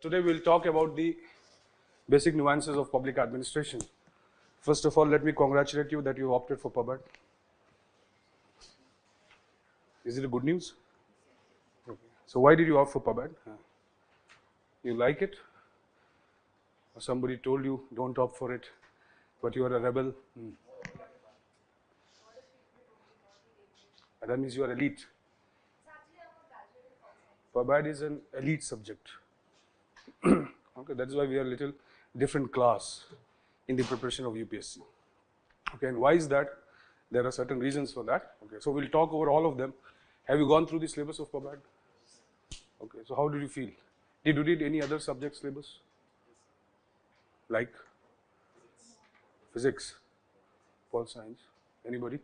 Today we'll talk about the basic nuances of public administration. First of all, let me congratulate you that you opted for PubAd. Is it a good news? Okay. So why did you opt for PubAd? You like it? Or somebody told you don't opt for it, but you are a rebel? That means you are elite. PubAd is an elite subject. Okay, that is why we are a little different class in the preparation of UPSC. Okay, and why is that? There are certain reasons for that. Okay, so we'll talk over all of them. Have you gone through the syllabus of PubAd? Okay, so how did you feel? Did you read any other subject syllabus? Like physics, pol science? Anybody?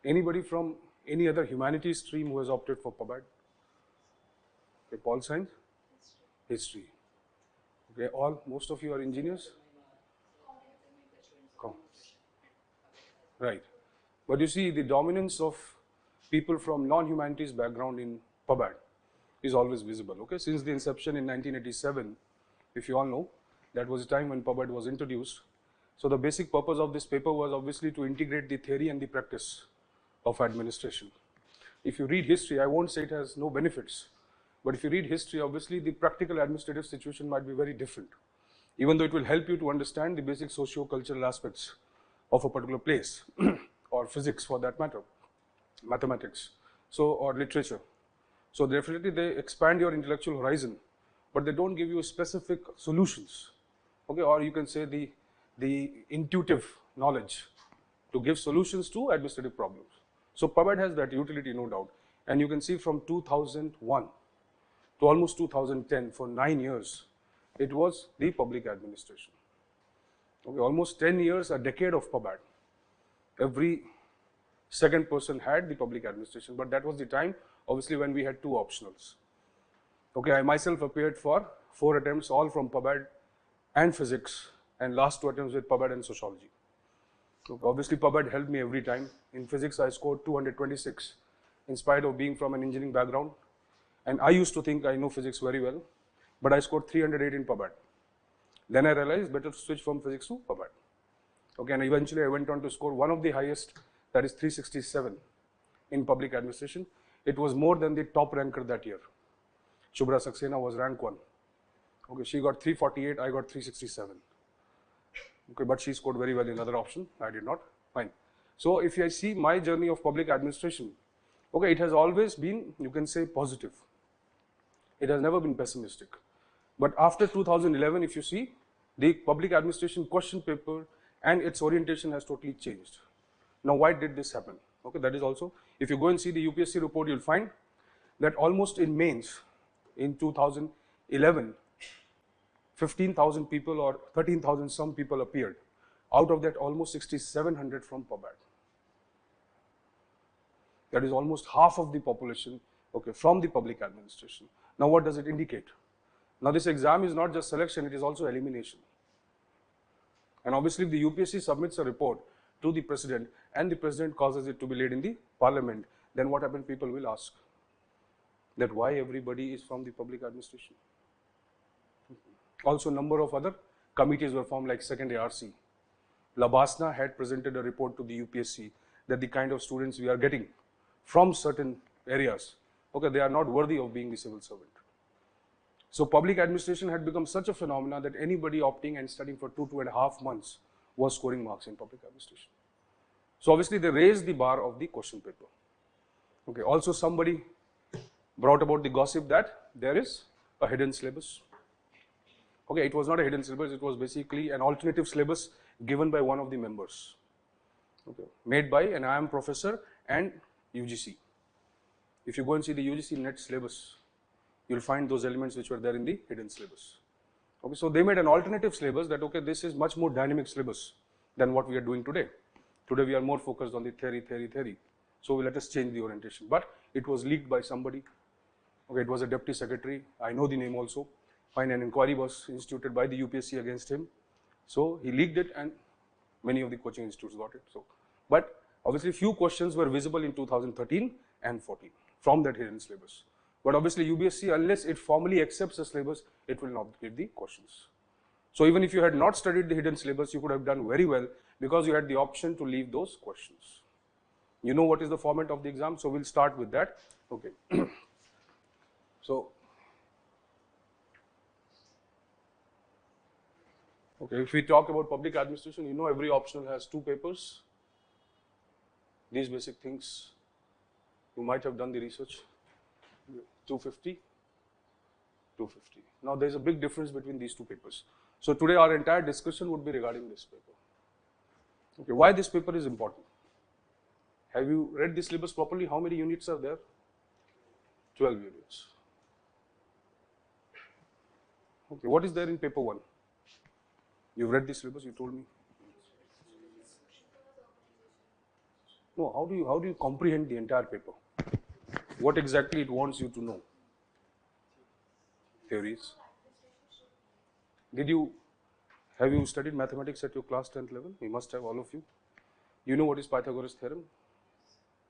Anybody from any other humanities stream who has opted for PubAd? Okay, pol science? History. Okay, most of you are engineers? Right. But you see, the dominance of people from non-humanities background in PubAd is always visible. Okay, since the inception in 1987, if you all know, that was the time when PubAd was introduced. So the basic purpose of this paper was obviously to integrate the theory and the practice of administration. If you read history, I won't say it has no benefits, but if you read history, obviously the practical administrative situation might be very different, even though it will help you to understand the basic socio-cultural aspects of a particular place, or physics for that matter, mathematics, so, or literature. So definitely they expand your intellectual horizon, but they don't give you specific solutions, okay, or you can say the intuitive knowledge to give solutions to administrative problems. So PubAd has that utility, no doubt, and you can see from 2001 to almost 2010, for 9 years, it was the public administration. Okay, almost 10 years, a decade of PubAd. Every second person had the public administration, but that was the time, obviously, when we had 2 optionals. Okay, I myself appeared for 4 attempts, all from PubAd and physics, and last 2 attempts with PubAd and sociology. Okay, obviously, PubAd helped me every time. In physics, I scored 226, in spite of being from an engineering background. And I used to think I know physics very well, but I scored 308 in PubAd. Then I realized better to switch from physics to PubAd. Okay, and eventually I went on to score one of the highest, that is 367 in public administration. It was more than the top ranker that year. Shubhra Saxena was rank 1. Okay, she got 348, I got 367. Okay, but she scored very well in other option. I did not. Fine. So if I see my journey of public administration, okay, it has always been, you can say, positive. It has never been pessimistic. But after 2011, if you see, the public administration question paper and its orientation has totally changed. Now, why did this happen? Okay, that is also, if you go and see the UPSC report, you'll find that almost in mains in 2011, 15,000 people or 13,000 some people appeared. Out of that, almost 6,700 from PubAd. That is almost half of the population, okay, from the public administration. Now, what does it indicate? Now, this exam is not just selection, it is also elimination. And obviously, if the UPSC submits a report to the president and the president causes it to be laid in the parliament, then what happens? People will ask that why everybody is from the public administration. Also, number of other committees were formed, like second ARC. Labasna had presented a report to the UPSC that the kind of students we are getting from certain areas, okay, they are not worthy of being the civil servant. So public administration had become such a phenomenon that anybody opting and studying for 2.5 months was scoring marks in public administration. So obviously they raised the bar of the question paper. Okay, also somebody brought about the gossip that there is a hidden syllabus. Okay, it was not a hidden syllabus, it was basically an alternative syllabus given by one of the members. Okay, made by an IIM professor and UGC. If you go and see the UGC net syllabus, you'll find those elements which were there in the hidden syllabus. Okay, so they made an alternative syllabus that, okay, this is much more dynamic syllabus than what we are doing today. Today we are more focused on the theory. So let us change the orientation. But it was leaked by somebody. Okay, it was a deputy secretary. I know the name also. Fine, an inquiry was instituted by the UPSC against him. So he leaked it and many of the coaching institutes got it. So, but obviously few questions were visible in 2013 and 14 from that hidden syllabus. But obviously UPSC, unless it formally accepts the syllabus, it will not give the questions. So even if you had not studied the hidden syllabus, you could have done very well because you had the option to leave those questions. You know what is the format of the exam, so we'll start with that. Okay. So, okay, if we talk about public administration, you know every optional has 2 papers. These basic things, you might have done the research. 250, 250. Now there is a big difference between these 2 papers. So today our entire discussion would be regarding this paper. Okay, why this paper is important? Have you read the syllabus properly? How many units are there? 12 units. Okay, what is there in paper 1? You've read the syllabus, you told me. No, how do you comprehend the entire paper? What exactly it wants you to know? Theories. Have you studied mathematics at your class 10th level? You must have, all of you. You know what is Pythagoras theorem?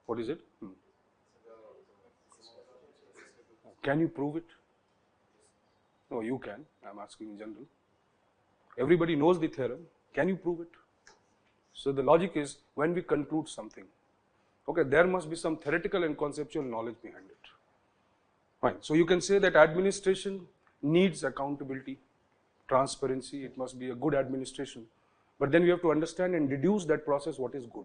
What is it? Can you prove it? No, you can. I'm asking in general. Everybody knows the theorem. Can you prove it? So the logic is, when we conclude something, okay, there must be some theoretical and conceptual knowledge behind it. Fine. So you can say that administration needs accountability, transparency. It must be a good administration. But then we have to understand and deduce that process what is good.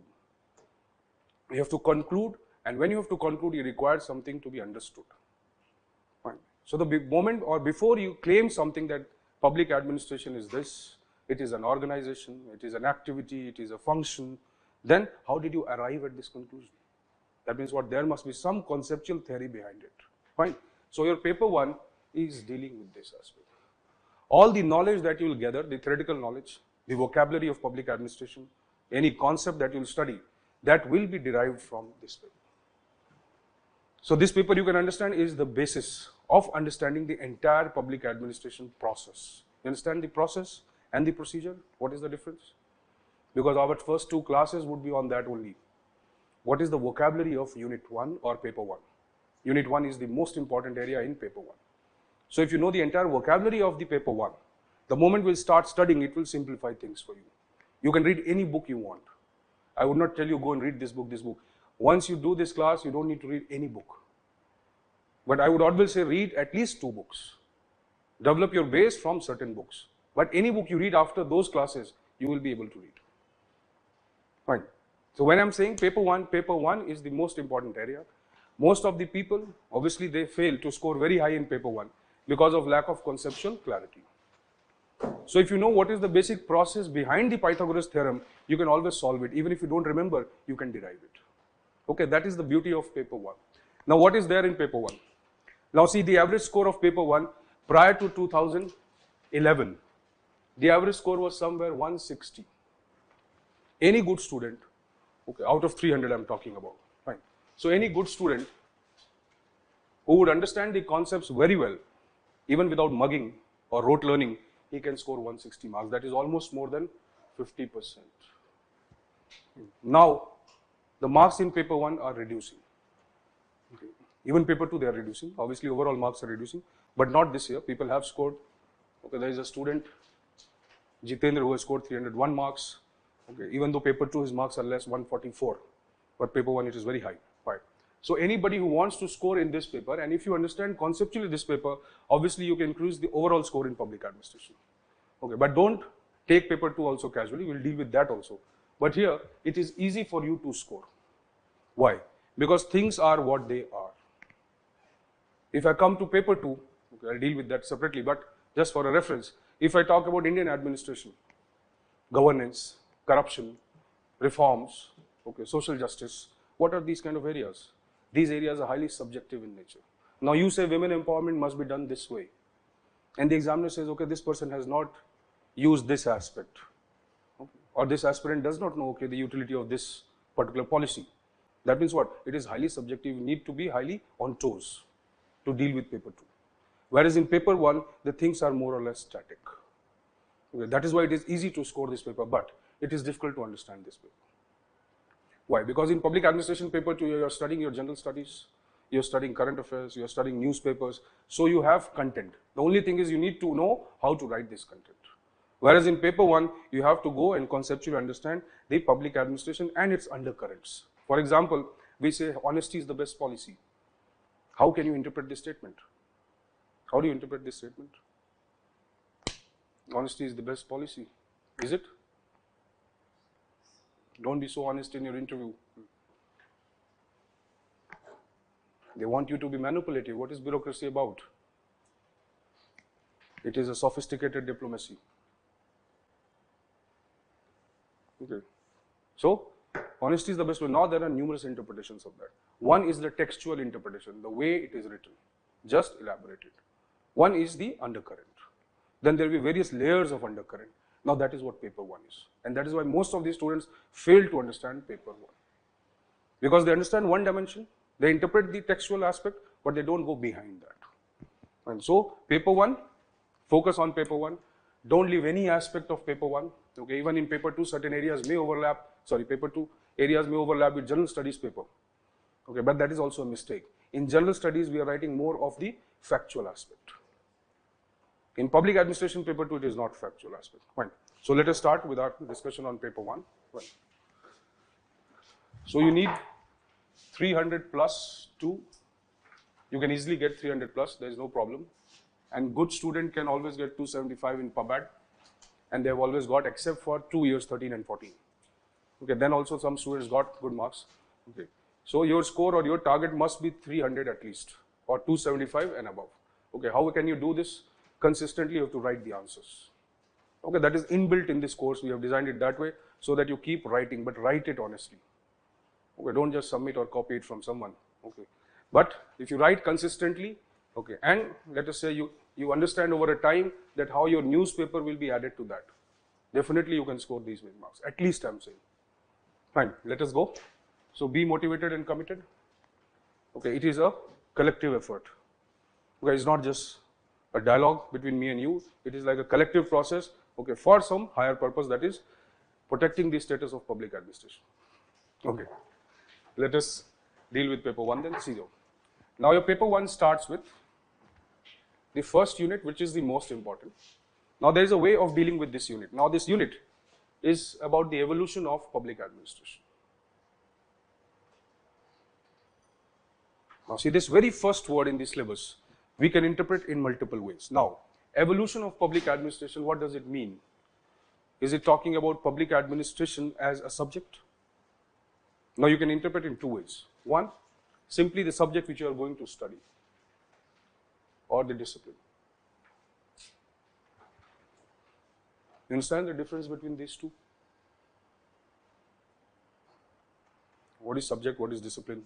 You have to conclude, and when you have to conclude, you require something to be understood. Fine. So the moment or before you claim something that public administration is this, it is an organization, it is an activity, it is a function, then how did you arrive at this conclusion? That means what? There must be some conceptual theory behind it. Fine. So your paper 1 is dealing with this aspect. All the knowledge that you will gather, the theoretical knowledge, the vocabulary of public administration, any concept that you will study, that will be derived from this paper. So this paper, you can understand, is the basis of understanding the entire public administration process. You understand the process and the procedure? What is the difference? Because our first 2 classes would be on that only. What is the vocabulary of Unit 1 or Paper 1? Unit 1 is the most important area in Paper 1. So if you know the entire vocabulary of the Paper 1, the moment we'll start studying, it will simplify things for you. You can read any book you want. I would not tell you go and read this book, this book. Once you do this class, you don't need to read any book. But I would always say read at least 2 books. Develop your base from certain books. But any book you read after those classes, you will be able to read. Fine. So when I'm saying paper 1 is the most important area. Most of the people, obviously they fail to score very high in paper 1 because of lack of conceptual clarity. So if you know what is the basic process behind the Pythagoras theorem, you can always solve it. Even if you don't remember, you can derive it. Okay, that is the beauty of paper 1. Now what is there in paper 1? Now see the average score of paper 1 prior to 2011. The average score was somewhere 160. Any good student, okay, out of 300 I'm talking about, fine. So any good student who would understand the concepts very well, even without mugging or rote learning, he can score 160 marks. That is almost more than 50%. Now, the marks in paper 1 are reducing. Okay. Even paper 2 they are reducing. Obviously, overall marks are reducing, but not this year. People have scored. Okay, there is a student, Jitendra, who has scored 301 marks. Okay, even though paper 2 his marks are less, 144, but paper 1 it is very high. Fine. So anybody who wants to score in this paper, and if you understand conceptually this paper, obviously you can increase the overall score in public administration. Okay, but don't take paper 2 also casually. We'll deal with that also. But here it is easy for you to score. Why? Because things are what they are. If I come to paper 2, okay, I'll deal with that separately, but just for a reference, if I talk about Indian administration, governance, corruption, reforms, okay, social justice, what are these kind of areas? These areas are highly subjective in nature. Now you say women empowerment must be done this way. And the examiner says, okay, this person has not used this aspect. Okay. Or this aspirant does not know, okay, the utility of this particular policy. That means what? It is highly subjective. You need to be highly on toes to deal with paper 2. Whereas in paper 1, the things are more or less static. Okay. That is why it is easy to score this paper, but it is difficult to understand this paper. Why? Because in public administration paper 2, you are studying your general studies, you're studying current affairs, you're studying newspapers, so you have content. The only thing is you need to know how to write this content. Whereas in paper 1, you have to go and conceptually understand the public administration and its undercurrents. For example, we say honesty is the best policy. How can you interpret this statement? How do you interpret this statement? Honesty is the best policy. Is it? Don't be so honest in your interview. They want you to be manipulative. What is bureaucracy about? It is a sophisticated diplomacy. Okay. So, honesty is the best way. Now there are numerous interpretations of that. One is the textual interpretation, the way it is written. Just elaborate it. One is the undercurrent. Then there will be various layers of undercurrent. Now that is what paper 1 is. And that is why most of these students fail to understand paper 1. Because they understand one dimension, they interpret the textual aspect, but they don't go behind that. And so, paper 1, focus on paper 1. Don't leave any aspect of paper 1. Okay, even in paper 2, certain areas may overlap. Sorry, paper 2 areas may overlap with general studies paper. Okay, but that is also a mistake. In general studies, we are writing more of the factual aspect. In public administration paper 2, it is not factual aspect. Fine. So let us start with our discussion on paper 1. Fine. So you need 300 plus 2. You can easily get 300 plus, there is no problem. And good student can always get 275 in PubAd. And they have always got, except for 2 years, 13 and 14. Okay, then also some students got good marks. Okay. So your score or your target must be 300 at least, or 275 and above. Okay, how can you do this? Consistently, you have to write the answers. Okay, that is inbuilt in this course. We have designed it that way so that you keep writing, but write it honestly. Okay, don't just submit or copy it from someone. Okay, but if you write consistently, okay, and let us say you understand over a time that how your newspaper will be added to that, definitely you can score these many marks. At least I'm saying. Fine, let us go. So be motivated and committed. Okay, it is a collective effort. Okay, it's not just a dialogue between me and you. It is like a collective process, okay, for some higher purpose, that is protecting the status of public administration. Okay, let us deal with paper 1 then. See, now your paper 1 starts with the first unit, which is the most important. Now there is a way of dealing with this unit. Now this unit is about the evolution of public administration. Now see, this very first word in the syllabus we can interpret in multiple ways. Now, evolution of public administration, what does it mean? Is it talking about public administration as a subject? Now you can interpret in 2 ways. One, simply the subject which you are going to study, or the discipline. You understand the difference between these two? What is subject, what is discipline?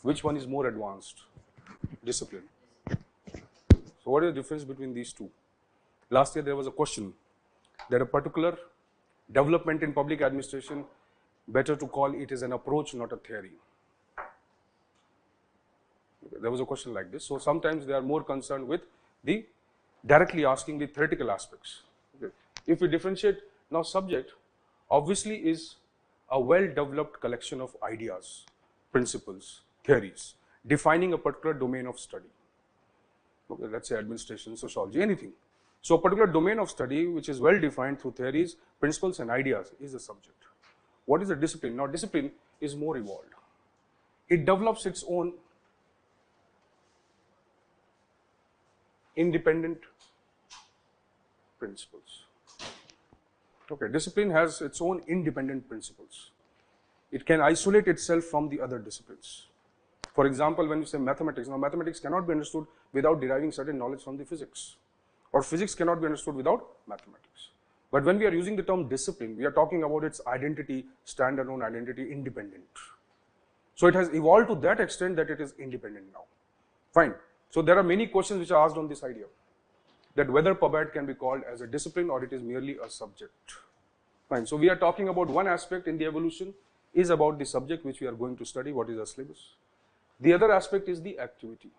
Which one is more advanced? Discipline. So what is the difference between these two? Last year there was a question that a particular development in public administration, better to call it as an approach, not a theory. There was a question like this. So sometimes they are more concerned with the directly asking the theoretical aspects. Okay. If we differentiate, now subject obviously is a well-developed collection of ideas, principles, theories, defining a particular domain of study. Okay, let's say administration, sociology, anything. So a particular domain of study which is well defined through theories, principles and ideas is the subject. What is a discipline? Now discipline is more evolved. It develops its own independent principles. Okay, discipline has its own independent principles. It can isolate itself from the other disciplines. For example, when you say mathematics, now mathematics cannot be understood without deriving certain knowledge from the physics, or physics cannot be understood without mathematics. But when we are using the term discipline, we are talking about its identity, standalone identity, independent. So it has evolved to that extent that it is independent now. Fine. So there are many questions which are asked on this idea, that whether PubAd can be called as a discipline or it is merely a subject. Fine. So we are talking about one aspect in the evolution is about the subject which we are going to study, what is the syllabus. The other aspect is the activity.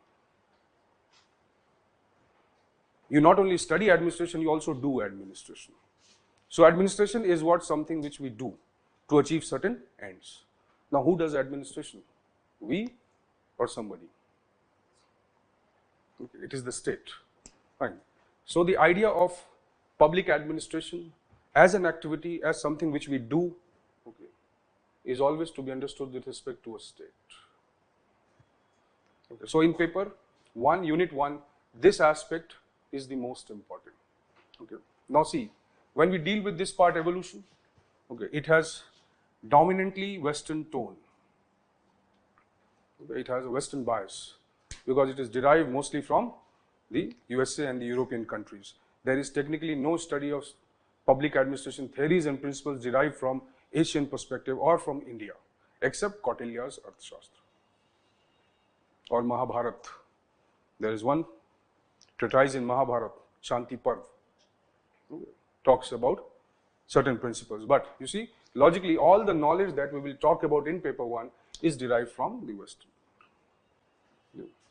You not only study administration, you also do administration. So administration is what something which we do. to achieve certain ends. Now, who does administration? We or somebody? Okay, it is the state. Fine. So, the idea of public administration as an activity, as something which we do, okay, is always to be understood with respect to a state. Okay. So, in paper 1, unit 1, this aspect is the most important. Okay. Now, see, when we deal with this part, evolution, okay, it has dominantly Western tone. Okay. It has a Western bias because it is derived mostly from the USA and the European countries. There is technically no study of public administration theories and principles derived from Asian perspective or from India, except Kautilya's Arthashastra or Mahabharat. There is one treatise in Mahabharat, Shanti Parv, talks about certain principles. But you see, logically, all the knowledge that we will talk about in paper 1 is derived from the Western.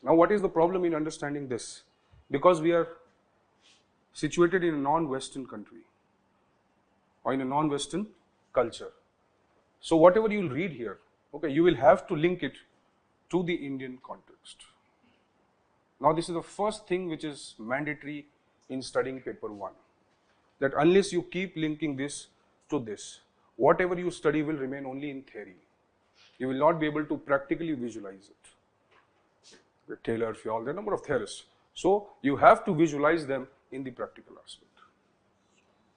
Now, what is the problem in understanding this? Because we are situated in a non-Western country or in a non-Western culture. So, whatever you will read here, okay, you will have to link it to the Indian context. Now, this is the first thing which is mandatory in studying paper 1, that unless you keep linking this to this, whatever you study will remain only in theory. You will not be able to practically visualize it. Taylor, Fayol, there are a number of theorists. So, you have to visualize them in the practical aspect.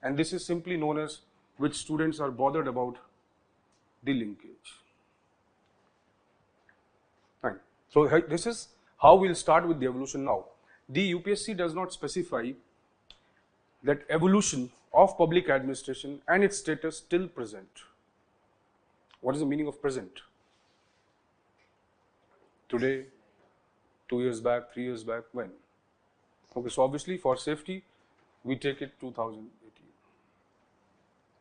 And this is simply known as, which students are bothered about, the linkage. Right. So, this is how we will start with the evolution now. The UPSC does not specify that evolution of public administration and its status till present. What is the meaning of present? Today, 2 years back, 3 years back, when? Okay, so obviously for safety, we take it 2018,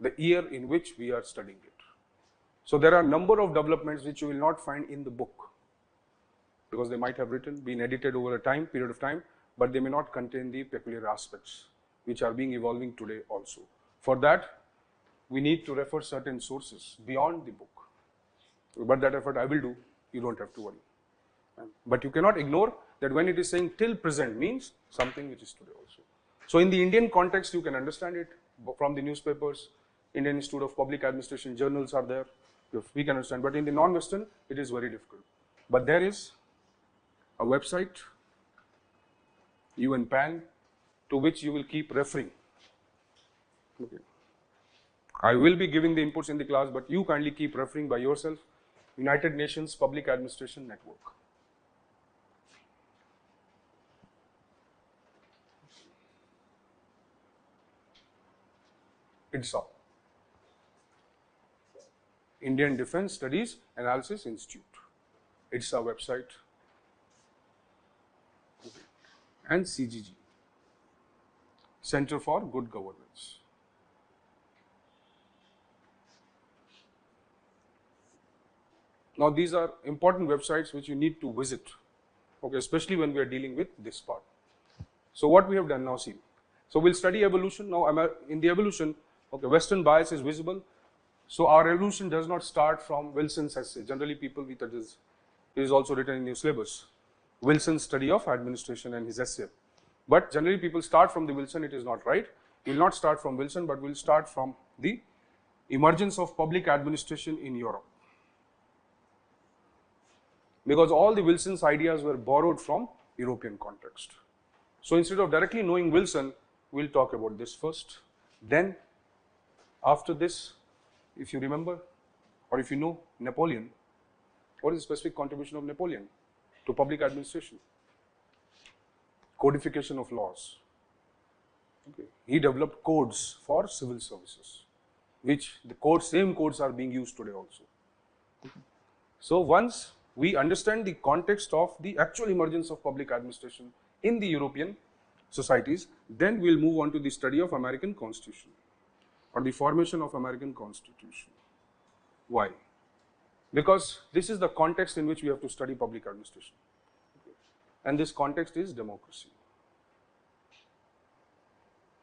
the year in which we are studying it. So there are a number of developments which you will not find in the book, because they might have been edited over a period of time, but they may not contain the peculiar aspects which are being evolving today also. For that, we need to refer certain sources beyond the book. But that effort I will do, you don't have to worry. But you cannot ignore that when it is saying till present means something which is today also. So in the Indian context, you can understand it from the newspapers, Indian Institute of Public Administration journals are there, we can understand. But in the non-Western, it is very difficult. But there is a website, UNPAN, to which you will keep referring. Okay. I will be giving the inputs in the class, but you kindly keep referring by yourself. United Nations Public Administration Network. IDSA, Indian Defence Studies Analysis Institute, IDSA website, and CGG, Center for Good Governance. Now, these are important websites which you need to visit, okay, especially when we are dealing with this part. So, what we have done now, see. So, we will study evolution. Now, in the evolution, okay, Western bias is visible. So, our evolution does not start from Wilson's essay. Generally, people with it is also written in your syllabus. Wilson's study of administration and his essay. But generally, people start from the Wilson. It is not right. We will not start from Wilson, but we will start from the emergence of public administration in Europe. Because all the Wilson's ideas were borrowed from European context. So, instead of directly knowing Wilson, we will talk about this first. Then, after this, if you remember, or if you know Napoleon, what is the specific contribution of Napoleon to public administration? Codification of laws. Okay. He developed codes for civil services, which the same codes are being used today also. Okay. So, once we understand the context of the actual emergence of public administration in the European societies, then we will move on to the study of American Constitution or the formation of American Constitution. Why? Because this is the context in which we have to study public administration. Okay. And this context is democracy.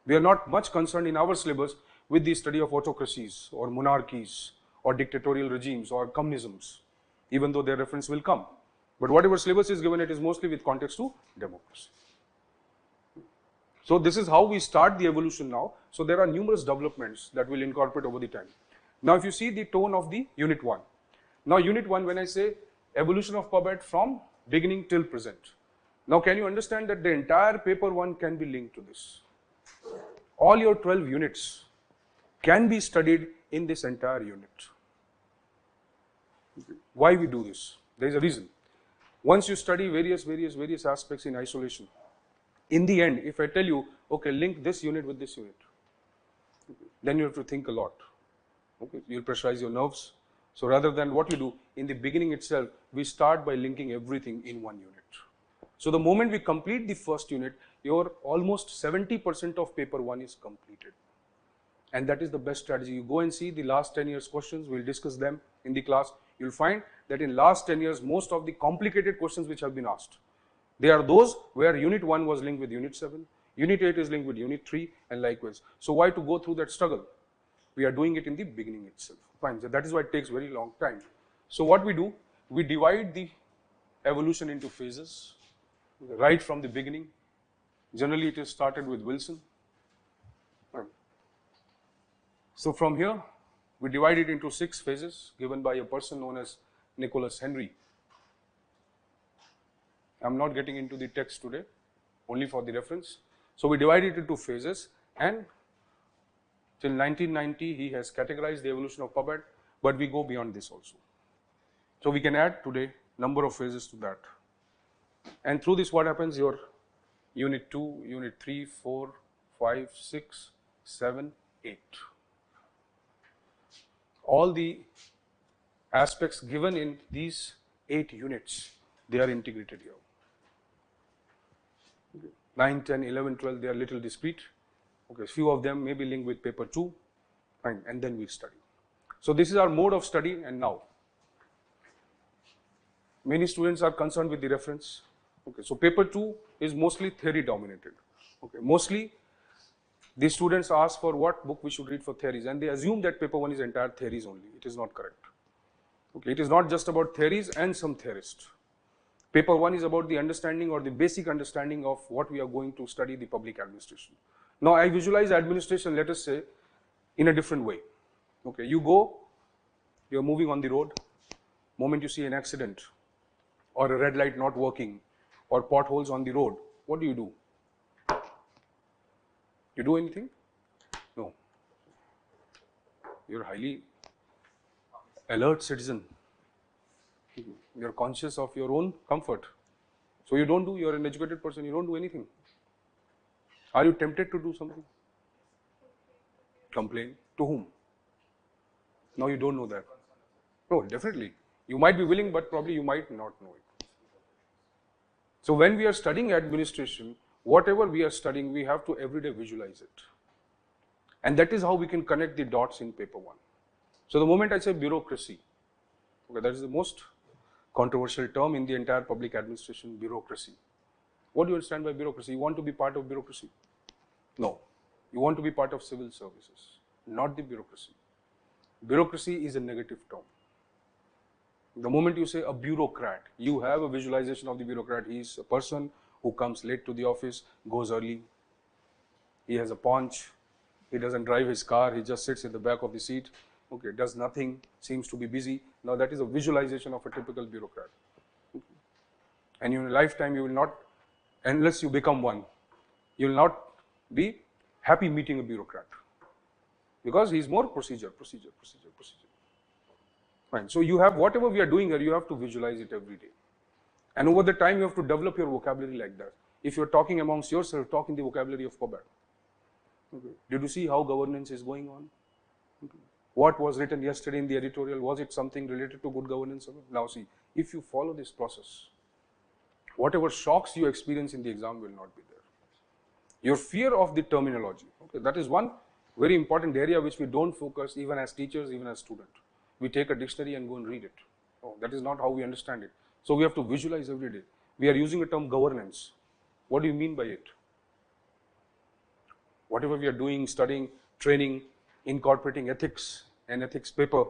We are not much concerned in our syllabus with the study of autocracies or monarchies or dictatorial regimes or communisms, even though their reference will come. But whatever syllabus is given, it is mostly with context to democracy. So this is how we start the evolution now. So there are numerous developments that we'll incorporate over the time. Now if you see the tone of the unit 1. Now unit 1, when I say evolution of PubEd from beginning till present. Now can you understand that the entire paper 1 can be linked to this? All your 12 units can be studied in this entire unit. Why we do this? There is a reason. Once you study various aspects in isolation, in the end, if I tell you, okay, link this unit with this unit, then you have to think a lot. Okay, you'll pressurize your nerves. So rather than what you do, in the beginning itself, we start by linking everything in one unit. So the moment we complete the first unit, your almost 70% of paper 1 is completed. And that is the best strategy. You go and see the last 10 years questions, we'll discuss them in the class. You'll find that in last 10 years, most of the complicated questions which have been asked, they are those where unit 1 was linked with unit 7, unit 8 is linked with unit 3 and likewise. So why to go through that struggle? We are doing it in the beginning itself. Fine, so that is why it takes very long time. So what we do, we divide the evolution into phases, right from the beginning. Generally it is started with Wilson. So from here, we divide it into 6 phases given by a person known as Nicholas Henry. I am not getting into the text today, only for the reference. So we divide it into phases, and till 1990 he has categorized the evolution of PubEd, but we go beyond this also. So we can add today number of phases to that. And through this what happens, your unit 2, unit 3, 4, 5, 6, 7, 8. All the aspects given in these 8 units, they are integrated here. 9, 10, 11, 12, they are little discrete. Okay, few of them may be linked with paper 2, fine, and then we study. So this is our mode of study. And now, many students are concerned with the reference. Okay, so paper 2 is mostly theory dominated. Okay, mostly the students ask for what book we should read for theories, and they assume that paper 1 is entire theories only. It is not correct. Okay, it is not just about theories and some theorists. Paper 1 is about the understanding or the basic understanding of what we are going to study, the public administration. Now I visualize administration, let us say, in a different way. Okay, you are moving on the road, moment you see an accident or a red light not working or potholes on the road, what do? You do anything? No. You're a highly alert citizen. You're conscious of your own comfort. So you don't do, you're an educated person, you don't do anything. Are you tempted to do something? Complain. To whom? Now you don't know that. No, definitely. You might be willing, but probably you might not know it. So when we are studying administration, whatever we are studying, we have to everyday visualize it. And that is how we can connect the dots in paper 1. So the moment I say bureaucracy, okay, that is the most controversial term in the entire public administration, bureaucracy. What do you understand by bureaucracy? You want to be part of bureaucracy? No. You want to be part of civil services, not the bureaucracy. Bureaucracy is a negative term. The moment you say a bureaucrat, you have a visualization of the bureaucrat. He is a person who comes late to the office, goes early, he has a paunch, he doesn't drive his car, he just sits in the back of the seat, okay, does nothing, seems to be busy. Now that is a visualization of a typical bureaucrat. Okay. And in your lifetime you will not, unless you become one, you will not be happy meeting a bureaucrat, because he is more procedure. Fine. So you have, whatever we are doing here, you have to visualize it every day. And over the time, you have to develop your vocabulary like that. If you're talking amongst yourself, talk in the vocabulary of PubEd. Okay. Did you see how governance is going on? Okay. What was written yesterday in the editorial, was it something related to good governance? Now see, if you follow this process, whatever shocks you experience in the exam will not be there. Your fear of the terminology, okay, that is one very important area which we don't focus even as teachers, even as students. We take a dictionary and go and read it. Oh, that is not how we understand it. So we have to visualize every day. We are using a term governance. What do you mean by it? Whatever we are doing, studying, training, incorporating ethics and ethics paper,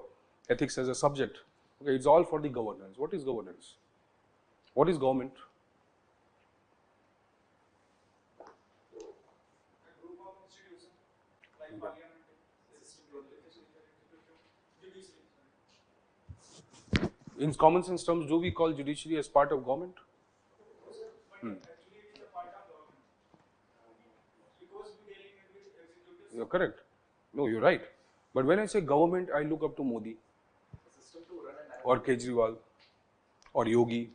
ethics as a subject. Okay, it's all for the governance. What is governance? What is government? A group of institutions like parliament, assistant judiciary. In common sense terms, do we call judiciary as part of government? But actually it is a part of government. Because we dealing with executive. You're correct. No, you're right. But when I say government, I look up to Modi or Kejriwal or Yogi.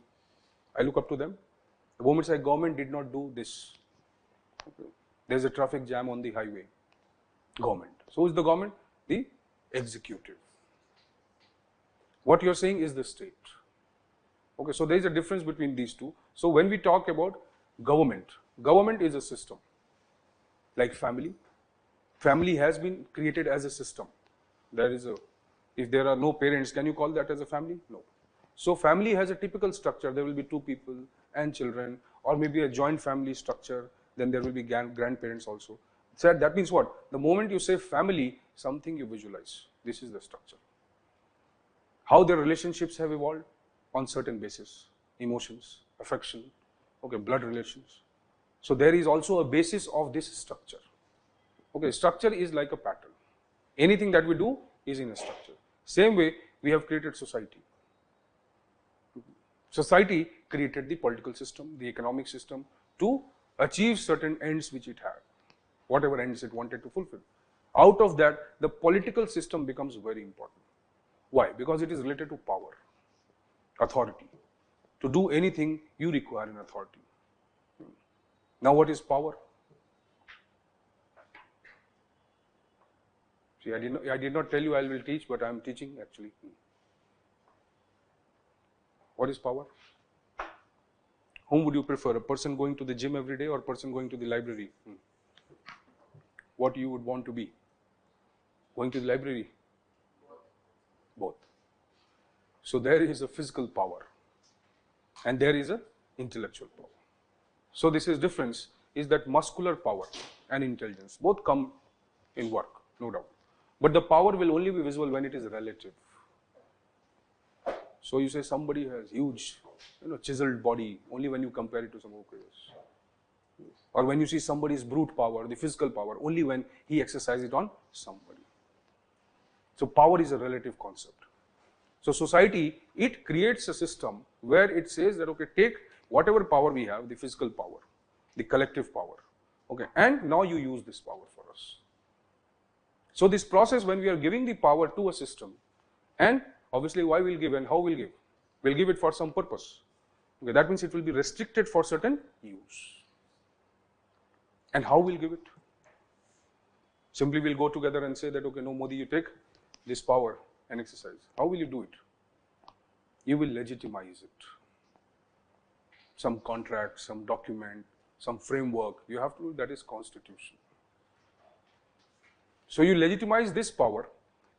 I look up to them. The moment I say government did not do this, okay, there's a traffic jam on the highway. Government. So is the government the executive. What you're saying is the state. Okay, so there is a difference between these two. So when we talk about government, government is a system. Like family. Family has been created as a system. There is a, if there are no parents, can you call that as a family? No. So family has a typical structure. There will be two people and children, or maybe a joint family structure. Then there will be grandparents also. So that means what? The moment you say family, something you visualize. This is the structure. How their relationships have evolved on certain basis, emotions, affection, okay, blood relations. So there is also a basis of this structure. Okay, structure is like a pattern. Anything that we do is in a structure. Same way, we have created society. Society created the political system, the economic system to achieve certain ends which it had, whatever ends it wanted to fulfill. Out of that, the political system becomes very important. Why? Because it is related to power, authority. To do anything, you require an authority. Now, what is power? See, I did not tell you I will teach, but I am teaching actually. What is power? Whom would you prefer? A person going to the gym every day or a person going to the library? What you would want to be? Going to the library? Both. So there is a physical power and there is a intellectual power. So this is difference is that muscular power and intelligence both come in work, no doubt. But the power will only be visible when it is relative. So you say somebody has huge, chiseled body only when you compare it to some others. Or when you see somebody's brute power, the physical power, only when he exercises it on somebody. So power is a relative concept. So society, it creates a system where it says that, okay, take whatever power we have, the physical power, the collective power, okay, and now you use this power for us. So this process, when we are giving the power to a system, and obviously why we'll give and how we'll give? We'll give it for some purpose. Okay, that means it will be restricted for certain use. And how we'll give it? Simply we'll go together and say that, okay, no, Modi, you take this power and exercise. How will you do it? You will legitimize it. Some contract, some document, some framework, you have to do that is constitution. So you legitimize this power,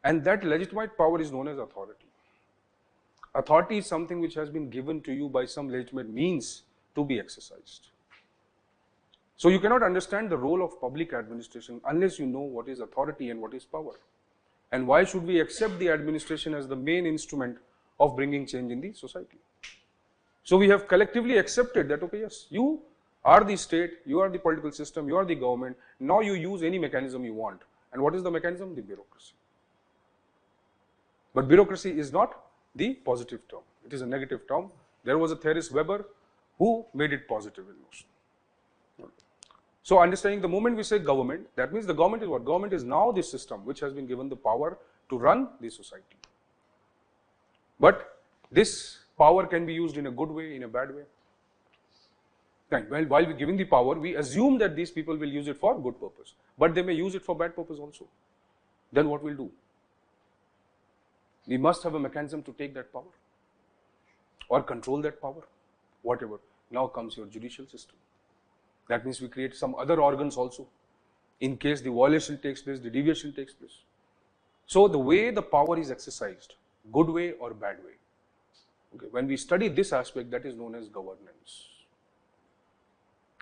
and that legitimate power is known as authority. Authority is something which has been given to you by some legitimate means to be exercised. So you cannot understand the role of public administration unless you know what is authority and what is power. And why should we accept the administration as the main instrument of bringing change in the society? So we have collectively accepted that, okay, yes, you are the state, you are the political system, you are the government, now you use any mechanism you want. And what is the mechanism? The bureaucracy. But bureaucracy is not the positive term, it is a negative term. There was a theorist, Weber, who made it positive in motion. So understanding the moment we say government, that means the government is what? Government is now the system which has been given the power to run the society. But this power can be used in a good way, in a bad way. Right. Well, while we're giving the power, we assume that these people will use it for good purpose, but they may use it for bad purpose also. Then what we'll do? We must have a mechanism to take that power or control that power, whatever. Now comes your judicial system. That means we create some other organs also in case the violation takes place, the deviation takes place. So the way the power is exercised, good way or bad way. Okay. When we study this aspect, that is known as governance.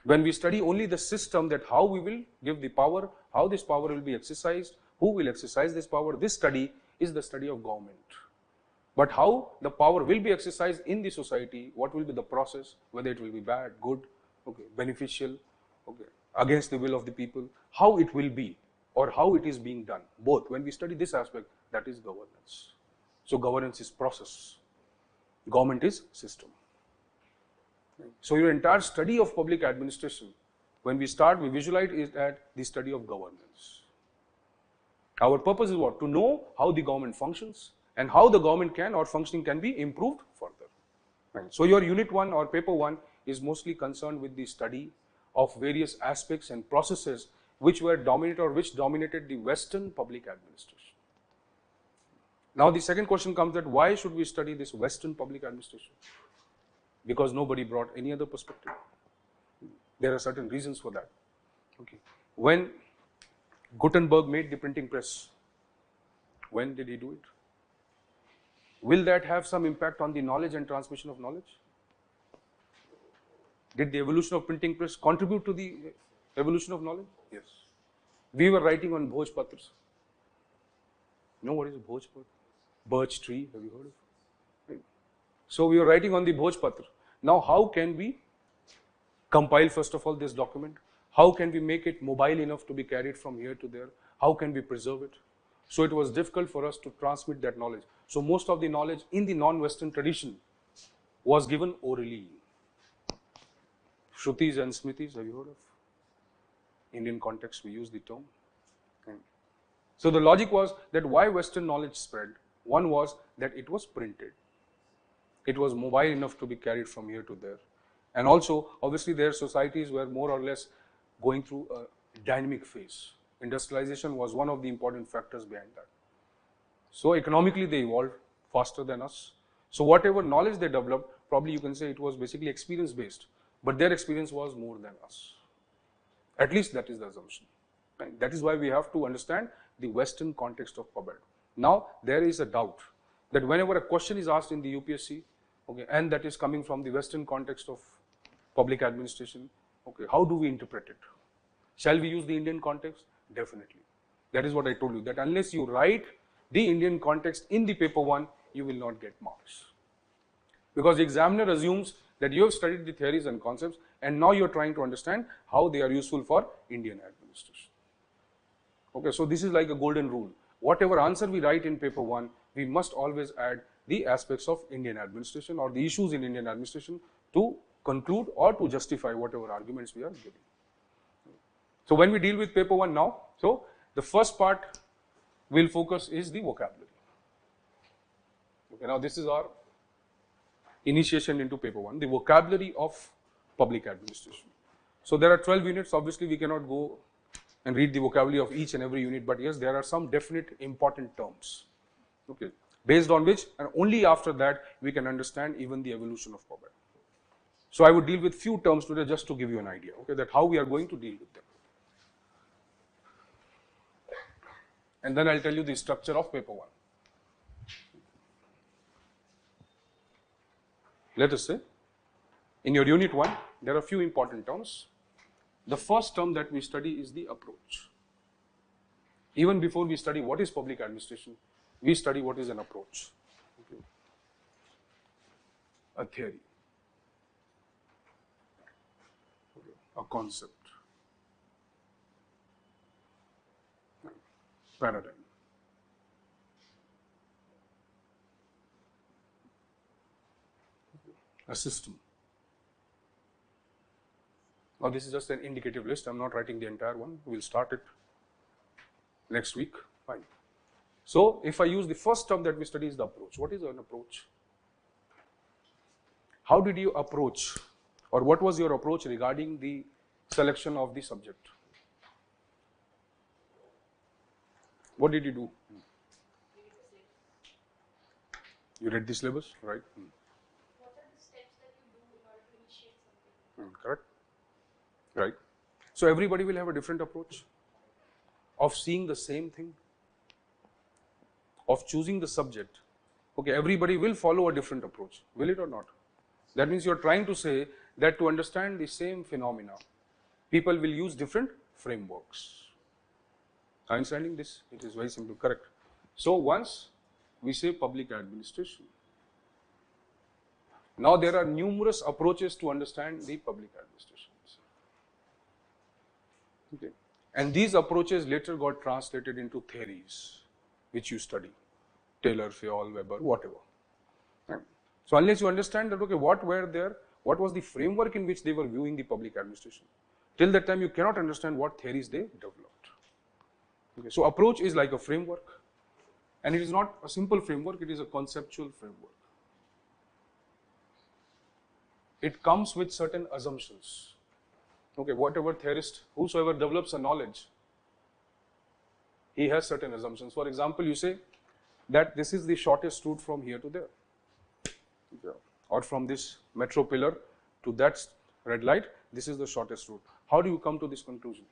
When we study only the system, that how we will give the power, how this power will be exercised, who will exercise this power, this study is the study of government. But how the power will be exercised in the society, what will be the process, whether it will be bad, good, okay, beneficial, okay, against the will of the people, how it will be or how it is being done. Both, when we study this aspect, that is governance. So governance is process, government is system. So your entire study of public administration, when we start, we visualize it at the study of governance. Our purpose is what? To know how the government functions and how the government can or functioning can be improved further. Right. So your unit 1 or paper 1 is mostly concerned with the study of various aspects and processes which were dominated or which dominated the Western public administration. Now the second question comes that why should we study this Western public administration? Because nobody brought any other perspective. There are certain reasons for that. Okay. When Gutenberg made the printing press, when did he do it? Will that have some impact on the knowledge and transmission of knowledge? Did the evolution of printing press contribute to the evolution of knowledge? Yes. We were writing on Bhojpatras. You know what is a Bhojpatra? Birch tree, have you heard of it? Right. So we were writing on the Bhojpatra. Now how can we compile first of all this document? How can we make it mobile enough to be carried from here to there? How can we preserve it? So it was difficult for us to transmit that knowledge. So most of the knowledge in the non-Western tradition was given orally. Shrutis and Smritis, have you heard of? Indian context, we use the term. So the logic was that why Western knowledge spread? One was that it was printed. It was mobile enough to be carried from here to there. And also, obviously, their societies were more or less going through a dynamic phase. Industrialization was one of the important factors behind that. So economically, they evolved faster than us. So whatever knowledge they developed, probably you can say it was basically experience-based, but their experience was more than us. At least that is the assumption. Right? That is why we have to understand the Western context of PubEd. Now, there is a doubt that whenever a question is asked in the UPSC, okay, and that is coming from the Western context of public administration, okay, how do we interpret it? Shall we use the Indian context? Definitely. That is what I told you, that unless you write the Indian context in the paper 1, you will not get marks. Because the examiner assumes that you have studied the theories and concepts and now you are trying to understand how they are useful for Indian administration. Okay, so this is like a golden rule. Whatever answer we write in paper 1, we must always add the aspects of Indian administration or the issues in Indian administration to conclude or to justify whatever arguments we are giving. So when we deal with paper 1 now, so the first part we'll focus is the vocabulary. Okay, now this is our initiation into paper 1, the vocabulary of public administration. So there are 12 units. Obviously, we cannot go and read the vocabulary of each and every unit, but yes, there are some definite important terms, okay, based on which and only after that we can understand even the evolution of PubEd. So I would deal with few terms today just to give you an idea, okay, that how we are going to deal with them. And then I'll tell you the structure of paper 1. Let us say, in your unit 1, there are a few important terms. The first term that we study is the approach. Even before we study what is public administration, we study what is an approach, okay, a theory, okay, a concept, paradigm. A system. Now this is just an indicative list. I'm not writing the entire one. We'll start it next week. Fine. So if I use the first term that we study is the approach. What is an approach? How did you approach, or what was your approach regarding the selection of the subject? What did you do? You read the syllabus, right? What are the steps that you do in order to initiate something? Correct. Right. So everybody will have a different approach of seeing the same thing, of choosing the subject. Okay, everybody will follow a different approach, will it or not? That means you're trying to say that to understand the same phenomena, people will use different frameworks. Are you understanding this? It is very simple, correct. So once we say public administration, now there are numerous approaches to understand the public administration. Okay. And these approaches later got translated into theories, which you study, Taylor, Fayol, Weber, whatever. Right. So unless you understand that, okay, what was the framework in which they were viewing the public administration, till that time you cannot understand what theories they developed. Okay. So approach is like a framework, and it is not a simple framework, it is a conceptual framework. It comes with certain assumptions. Okay, whatever theorist, whosoever develops a knowledge, he has certain assumptions. For example, you say that this is the shortest route from here to there, or from this metro pillar to that red light, this is the shortest route. How do you come to this conclusion?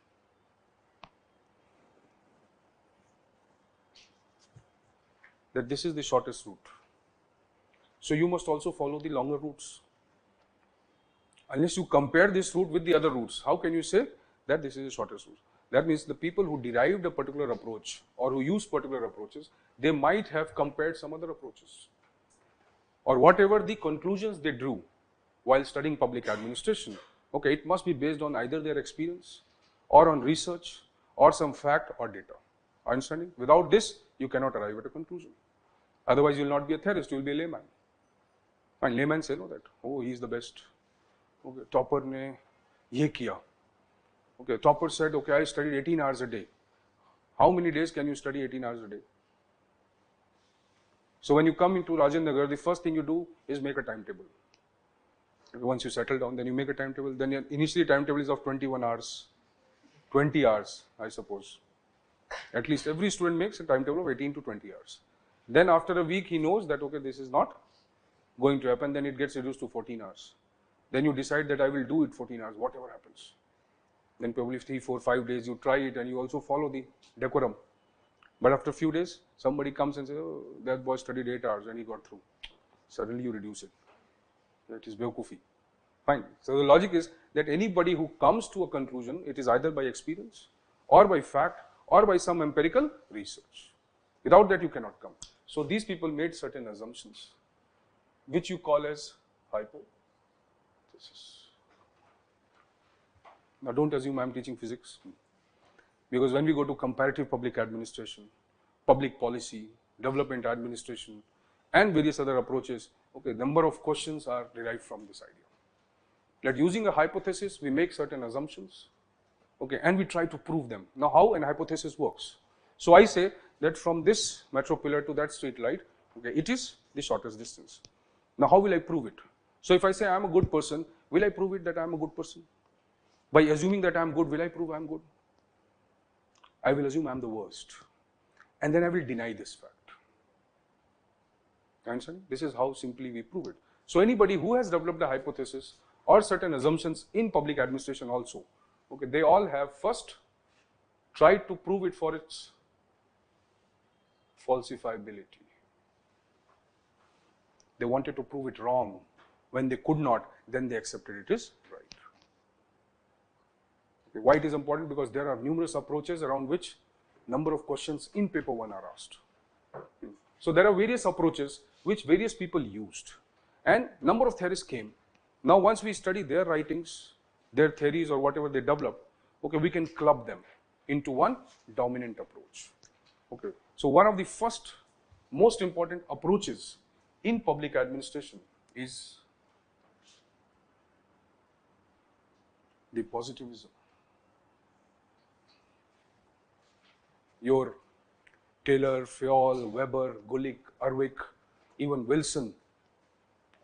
That this is the shortest route. So you must also follow the longer routes. Unless you compare this route with the other routes, how can you say that this is the shortest route? That means the people who derived a particular approach or who use particular approaches, they might have compared some other approaches. Or whatever the conclusions they drew while studying public administration, okay, it must be based on either their experience or on research or some fact or data. Understanding? Without this, you cannot arrive at a conclusion. Otherwise, you will not be a theorist, you will be a layman. And layman say, no, that, oh, he is the best. Okay, Topper ne ye kiya. Okay, Topper said, okay, I studied 18 hours a day. How many days can you study 18 hours a day? So when you come into Rajendra, the first thing you do is make a timetable. Okay, once you settle down, then you make a timetable. Then initially timetable is of 21 hours, 20 hours, I suppose. At least every student makes a timetable of 18 to 20 hours. Then after a week, he knows that, okay, this is not going to happen. Then it gets reduced to 14 hours. Then you decide that I will do it 14 hours, whatever happens. Then probably 3, 4, 5 days you try it and you also follow the decorum. But after a few days, somebody comes and says, oh, that boy studied 8 hours and he got through. Suddenly you reduce it. That is Beokufi. Fine. So the logic is that anybody who comes to a conclusion, it is either by experience or by fact or by some empirical research. Without that you cannot come. So these people made certain assumptions, which you call as hypothesis. Now don't assume I am teaching physics, because when we go to comparative public administration, public policy, development administration, and various other approaches, okay, number of questions are derived from this idea. That using a hypothesis, we make certain assumptions, okay, and we try to prove them. Now how an hypothesis works? So I say that from this metro pillar to that street light, okay, it is the shortest distance. Now how will I prove it? So if I say I am a good person, will I prove it that I am a good person? By assuming that I am good, will I prove I am good? I will assume I am the worst. And then I will deny this fact. Understand? This is how simply we prove it. So anybody who has developed a hypothesis or certain assumptions in public administration also, okay, they all have first tried to prove it for its falsifiability. They wanted to prove it wrong. When they could not, then they accepted it is right. Okay, why it is important? Because there are numerous approaches around which number of questions in paper 1 are asked. So there are various approaches which various people used, and number of theorists came. Now once we study their writings, their theories or whatever they develop, okay, we can club them into one dominant approach. Okay, so one of the first most important approaches in public administration is the positivism. Your Taylor, Fayol, Weber, Gulick, Urwick, even Wilson,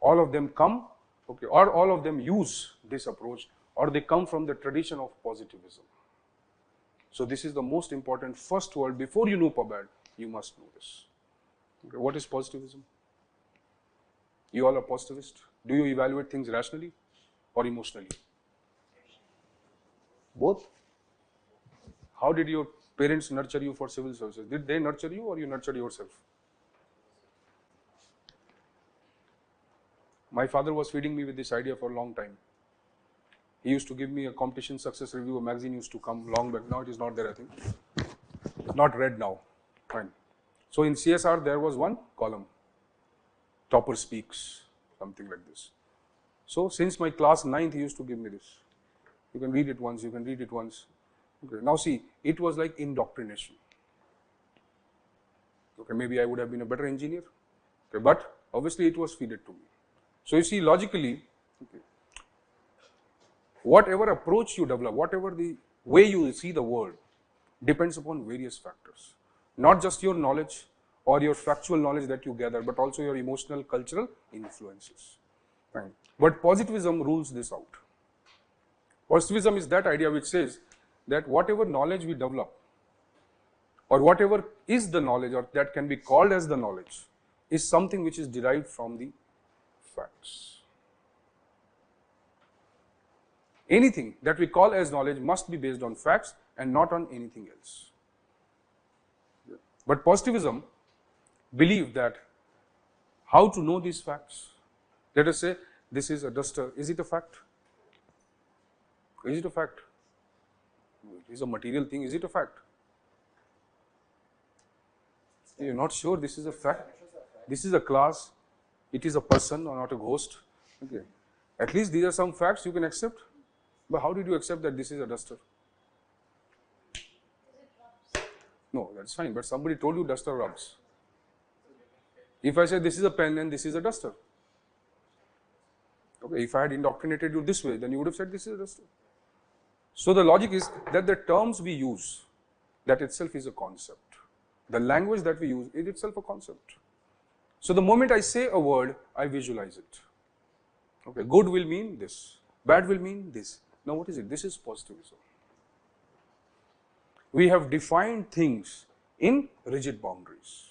all of them come, okay, or all of them use this approach, or they come from the tradition of positivism. So this is the most important first word. Before you know PubAd, you must know this. Okay, what is positivism? You all are positivist. Do you evaluate things rationally or emotionally? Both. How did your parents nurture you for civil services? Did they nurture you or you nurtured yourself? My father was feeding me with this idea for a long time. He used to give me a competition success review, a magazine used to come long back. Now it is not there, I think. Not read now. Fine. So in CSR there was one column, topper speaks, something like this. So since my class 9th, he used to give me this. You can read it once, you can read it once. Okay. Now see, it was like indoctrination. Okay, maybe I would have been a better engineer, okay, but obviously it was fed to me. So you see, logically, okay, whatever approach you develop, whatever the way you see the world, depends upon various factors. Not just your knowledge or your factual knowledge that you gather, but also your emotional, cultural influences. Right. But positivism rules this out. Positivism is that idea which says that whatever knowledge we develop, or whatever is the knowledge, or that can be called as the knowledge, is something which is derived from the facts. Anything that we call as knowledge must be based on facts and not on anything else. But positivism believe that how to know these facts. Let us say this is a duster. Is it a fact? Is it a fact? It is a material thing. Is it a fact? You are not sure this is a fact. This is a class. It is a person or not a ghost. Okay. At least these are some facts you can accept. But how did you accept that this is a duster? No, that's fine. But somebody told you duster rubs. If I say this is a pen and this is a duster, okay, if I had indoctrinated you this way, then you would have said this is a duster. So the logic is that the terms we use, that itself is a concept. The language that we use is itself a concept. So the moment I say a word, I visualize it. Okay, good will mean this, bad will mean this. Now what is it? This is positivism. We have defined things in rigid boundaries.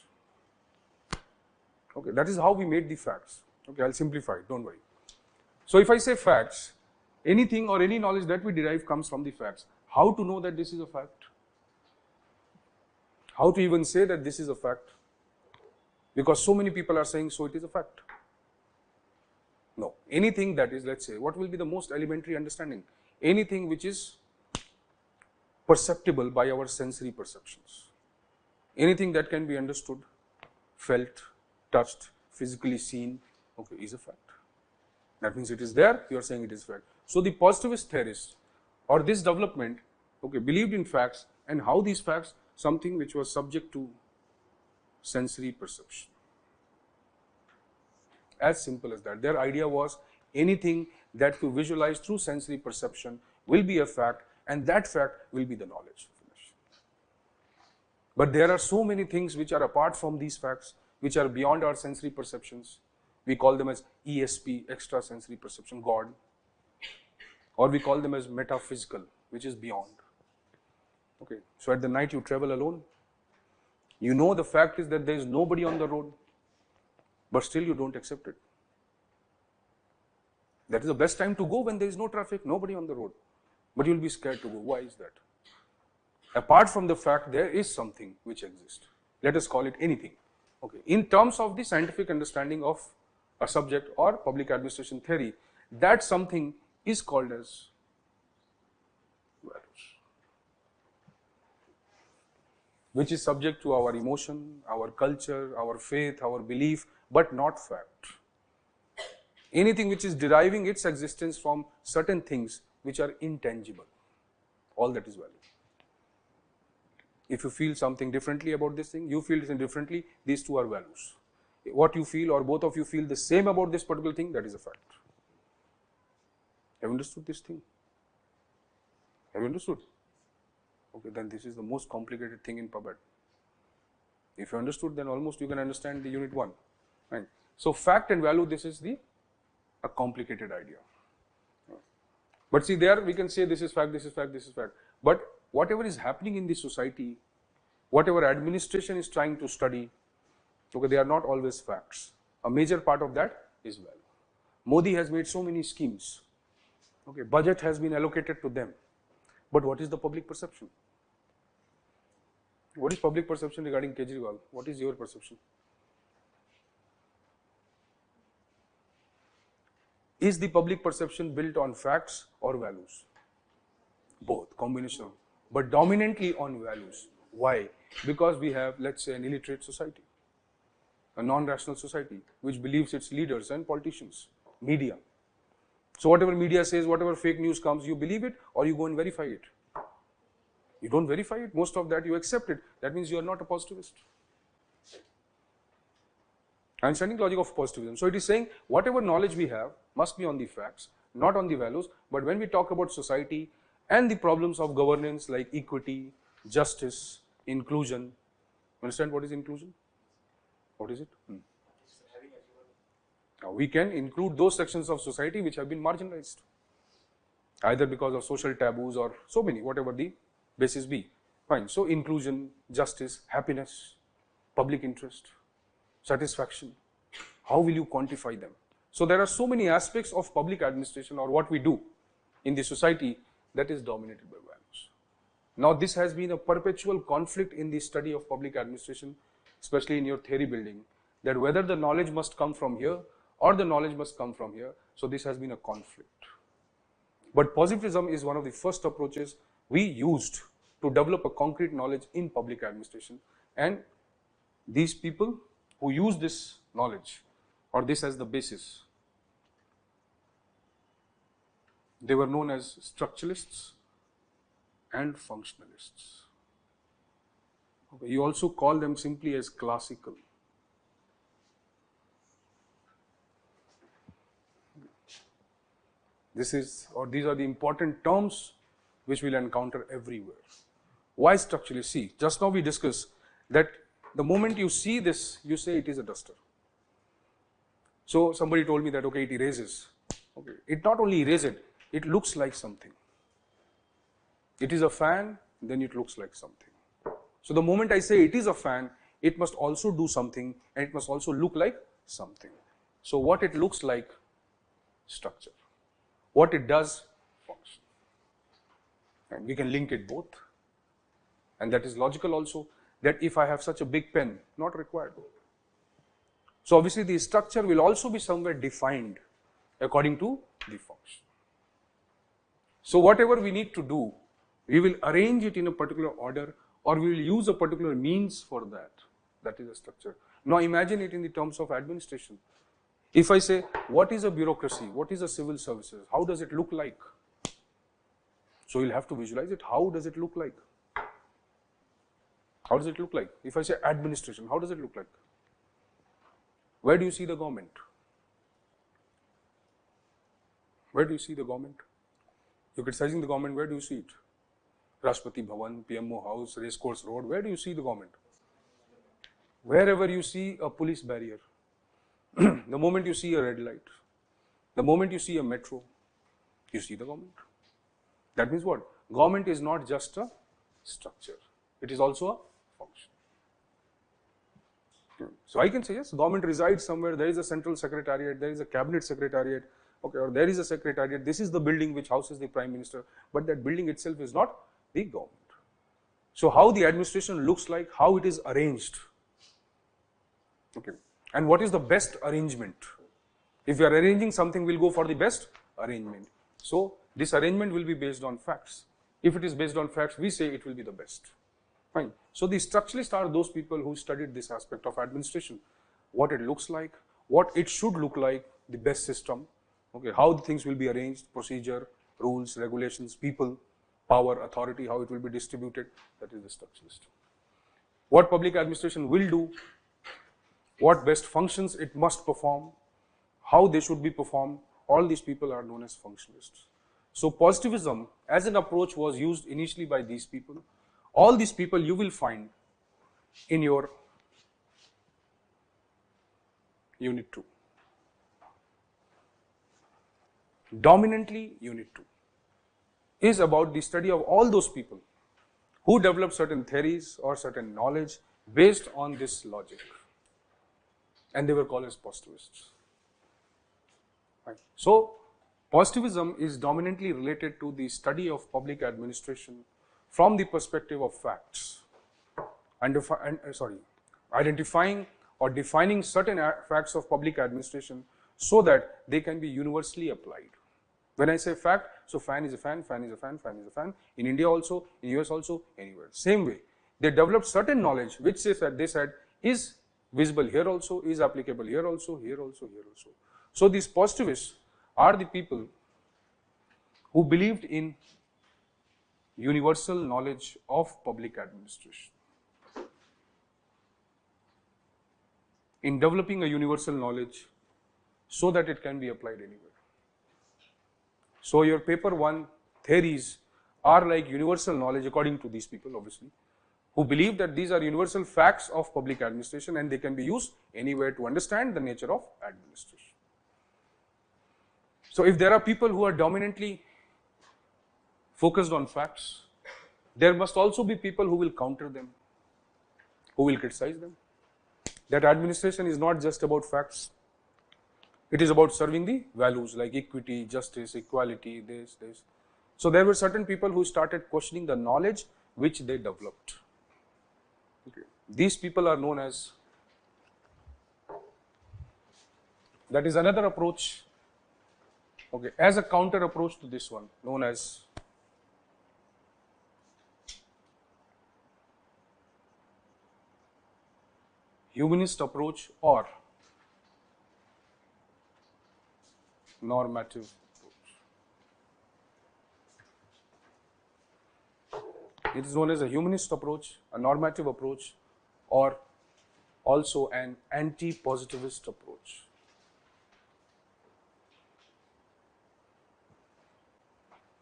Okay, that is how we made the facts. Okay, I'll simplify it, don't worry. So if I say facts, anything or any knowledge that we derive comes from the facts. How to know that this is a fact? How to even say that this is a fact? Because so many people are saying, so it is a fact. No, anything that is, let's say, what will be the most elementary understanding? Anything which is perceptible by our sensory perceptions. Anything that can be understood, felt, touched, physically seen, okay, is a fact. That means it is there, you are saying it is fact. So the positivist theorists or this development, okay, believed in facts, and how these facts, something which was subject to sensory perception. As simple as that. Their idea was anything that you visualize through sensory perception will be a fact, and that fact will be the knowledge. Finish. But there are so many things which are apart from these facts, which are beyond our sensory perceptions. We call them as ESP, extra sensory perception, God. Or we call them as metaphysical, which is beyond. Okay, so at the night you travel alone. You know the fact is that there is nobody on the road, but still you don't accept it. That is the best time to go when there is no traffic, nobody on the road. But you will be scared to go. Why is that? Apart from the fact there is something which exists. Let us call it anything. Okay. In terms of the scientific understanding of a subject or public administration theory, that something is called as values, which is subject to our emotion, our culture, our faith, our belief, but not fact. Anything which is deriving its existence from certain things which are intangible, all that is value. If you feel something differently about this thing, you feel it differently, these two are values. What you feel or both of you feel the same about this particular thing, that is a fact. Have you understood this thing? Have you understood? Okay, then this is the most complicated thing in PubEd. If you understood, then almost you can understand the unit 1. Right. So fact and value, this is a complicated idea. But see, there we can say this is fact, this is fact, this is fact. But whatever is happening in the society, whatever administration is trying to study, okay, they are not always facts. A major part of that is value. Modi has made so many schemes. Okay, budget has been allocated to them. But what is the public perception? What is public perception regarding Kejriwal? What is your perception? Is the public perception built on facts or values? Both, combination of, but dominantly on values. Why? Because we have, let's say, an illiterate society, a non-rational society, which believes its leaders and politicians, media. So whatever media says, whatever fake news comes, you believe it or you go and verify it. You don't verify it, most of that you accept it. That means you are not a positivist. Understanding logic of positivism. So it is saying whatever knowledge we have must be on the facts, not on the values. But when we talk about society and the problems of governance like equity, justice, inclusion, understand what is inclusion? What is it? Now we can include those sections of society which have been marginalized, either because of social taboos or so many, whatever the basis be. Fine. So inclusion, justice, happiness, public interest, satisfaction. How will you quantify them? So there are so many aspects of public administration or what we do in the society that is dominated by values. Now this has been a perpetual conflict in the study of public administration, especially in your theory building, that whether the knowledge must come from here or the knowledge must come from here. So this has been a conflict. But positivism is one of the first approaches we used to develop a concrete knowledge in public administration, and these people who use this knowledge or this as the basis, they were known as structuralists and functionalists. Okay. You also call them simply as classical. These are the important terms which we'll encounter everywhere. Why structurally? See, just now we discussed that the moment you see this, you say it is a duster. So somebody told me that, okay, it erases. Okay, it not only erases, it looks like something. It is a fan, then it looks like something. So the moment I say it is a fan, it must also do something and it must also look like something. So what it looks like, structure. What it does, function. And we can link it both. And that is logical also, that if I have such a big pen, not required. So obviously the structure will also be somewhere defined according to the function. So whatever we need to do, we will arrange it in a particular order or we will use a particular means for that. That is a structure. Now imagine it in the terms of administration. If I say, what is a bureaucracy? What is a civil services? How does it look like? So you'll have to visualize it. How does it look like? How does it look like? If I say administration, how does it look like? Where do you see the government? Where do you see the government? You're criticizing the government, where do you see it? Rashtrapati Bhavan, PMO House, Racecourse Road, where do you see the government? Wherever you see a police barrier, the moment you see a red light, the moment you see a metro, you see the government. That means what? Government is not just a structure, it is also a function. So I can say, yes, government resides somewhere, there is a central secretariat, there is a cabinet secretariat, okay, or there is a secretariat, this is the building which houses the prime minister, but that building itself is not the government. So how the administration looks like, how it is arranged, okay, and what is the best arrangement? If we are arranging something, we'll go for the best arrangement. So this arrangement will be based on facts. If it is based on facts, we say it will be the best. Fine. So the structuralists are those people who studied this aspect of administration, what it looks like, what it should look like, the best system, okay, how the things will be arranged, procedure, rules, regulations, people, power, authority, how it will be distributed. That is the structuralist. What public administration will do, what best functions it must perform, how they should be performed, all these people are known as functionalists. So positivism as an approach was used initially by these people. All these people you will find in your Unit 2. Dominantly, Unit 2 is about the study of all those people who develop certain theories or certain knowledge based on this logic. And they were called as positivists. Right. So, positivism is dominantly related to the study of public administration from the perspective of facts, identifying or defining certain facts of public administration so that they can be universally applied. When I say fact, so fan is a fan, fan is a fan, fan is a fan, in India also, in US also, anywhere. Same way, they developed certain knowledge which they said is visible here also, is applicable here also, here also, here also. So these positivists are the people who believed in universal knowledge of public administration. In developing a universal knowledge so that it can be applied anywhere. So your paper 1 theories are like universal knowledge according to these people, obviously, who believe that these are universal facts of public administration and they can be used anywhere to understand the nature of administration. So if there are people who are dominantly focused on facts, there must also be people who will counter them, who will criticize them. That administration is not just about facts, it is about serving the values like equity, justice, equality, this. So there were certain people who started questioning the knowledge which they developed. Okay. These people are known as, that is another approach, okay, as a counter approach to this one, known as humanist approach or normative approach. It is known as a humanist approach, a normative approach, or also an anti-positivist approach.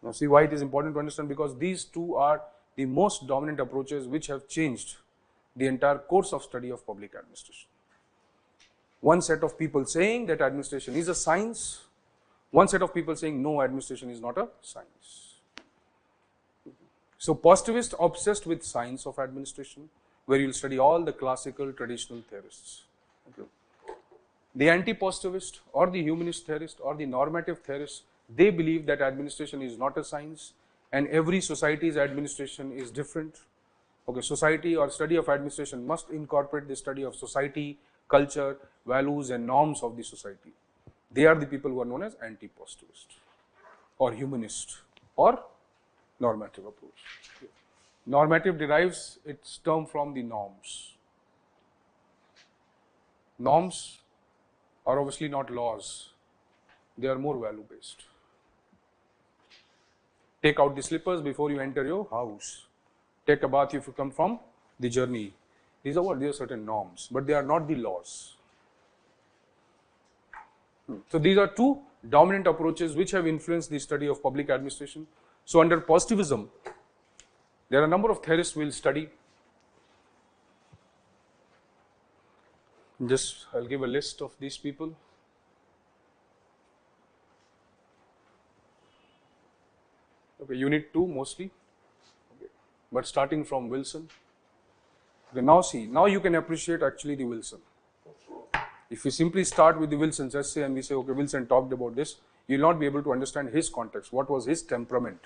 Now see why it is important to understand, because these two are the most dominant approaches which have changed the entire course of study of public administration. One set of people saying that administration is a science, one set of people saying no, administration is not a science. So positivist obsessed with science of administration, where you will study all the classical traditional theorists. Okay. The anti-positivist or the humanist theorist or the normative theorist, they believe that administration is not a science and every society's administration is different. Okay, society or study of administration must incorporate the study of society, culture, values and norms of the society. They are the people who are known as anti-positivist or humanist or normative approach. Normative derives its term from the norms. Norms are obviously not laws, they are more value based. Take out the slippers before you enter your house. Take a bath if you come from the journey. These are what? These are certain norms, but they are not the laws. So these are two dominant approaches which have influenced the study of public administration. So under positivism, there are a number of theorists we will study. Just I'll give a list of these people. Okay, unit 2 mostly, okay, but starting from Wilson. Okay, now see, now you can appreciate actually the Wilson. If we simply start with the Wilson's essay and we say, okay, Wilson talked about this, you will not be able to understand his context, what was his temperament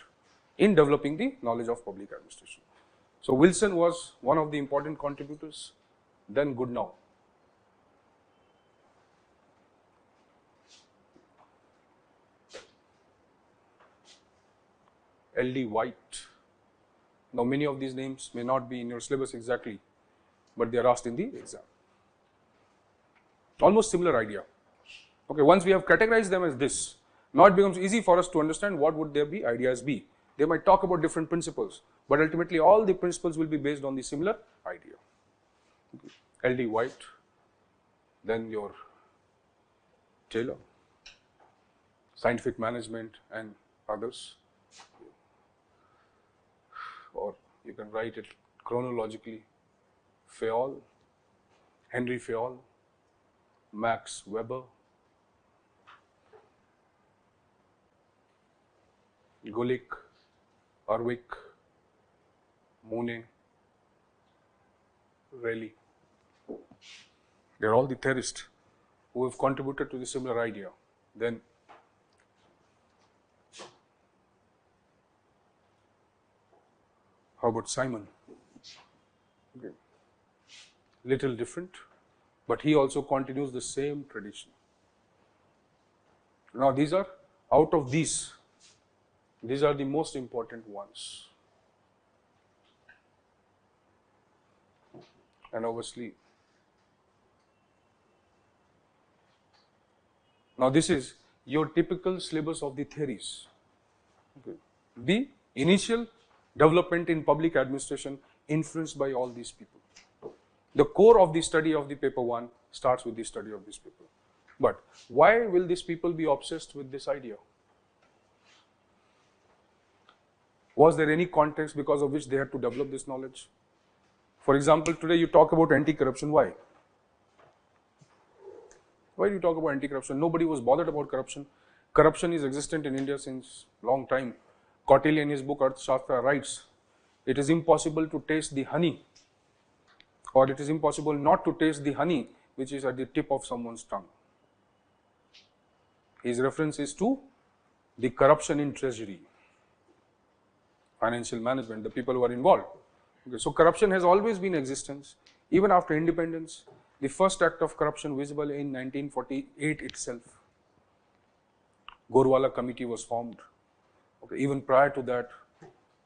in developing the knowledge of public administration. So Wilson was one of the important contributors, then Goodnow. L.D. White. Now many of these names may not be in your syllabus exactly, but they are asked in the exam. Almost similar idea. Okay, once we have categorized them as this, now it becomes easy for us to understand what would their ideas be. They might talk about different principles, but ultimately all the principles will be based on the similar idea. Okay. L.D. White, then your Taylor, scientific management and others. Or you can write it chronologically, Fayol, Henry Fayol, Max Weber, Gulick, Urwick, Monet, Rayleigh. They are all the theorists who have contributed to the similar idea. Then how about Simon? Okay. Little different, but he also continues the same tradition. Now these are, out of these are the most important ones. And obviously, now this is your typical syllabus of the theories. Okay. The initial development in public administration influenced by all these people. The core of the study of the paper 1 starts with the study of these people. But why will these people be obsessed with this idea? Was there any context because of which they had to develop this knowledge? For example, today you talk about anti-corruption. Why? Why do you talk about anti-corruption? Nobody was bothered about corruption. Corruption is existent in India since long time. Kautilya in his book Arthashastra writes, it is impossible to taste the honey, or it is impossible not to taste the honey which is at the tip of someone's tongue. His reference is to the corruption in treasury, financial management, the people who are involved. Okay, so corruption has always been in existence. Even after independence, the first act of corruption visible in 1948 itself. Gorwala committee was formed. Okay, even prior to that,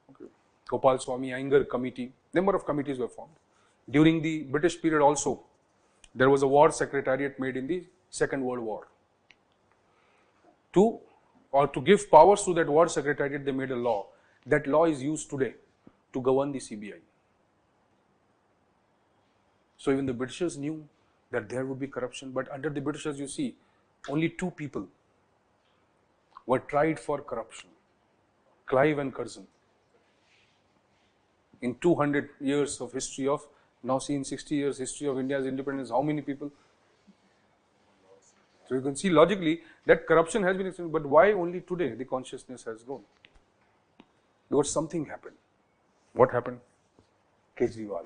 okay, Gopal Swami Iyengar committee, number of committees were formed. During the British period also, there was a war secretariat made in the Second World War. To give powers to that war secretariat, they made a law. That law is used today to govern the CBI. So even the Britishers knew that there would be corruption, but under the Britishers, you see, only 2 people were tried for corruption, Clive and Curzon. In 200 years of history of, now see in 60 years history of India's independence, how many people? So you can see logically that corruption has been extended, but why only today the consciousness has grown? Because something happened. What happened? Kejriwal,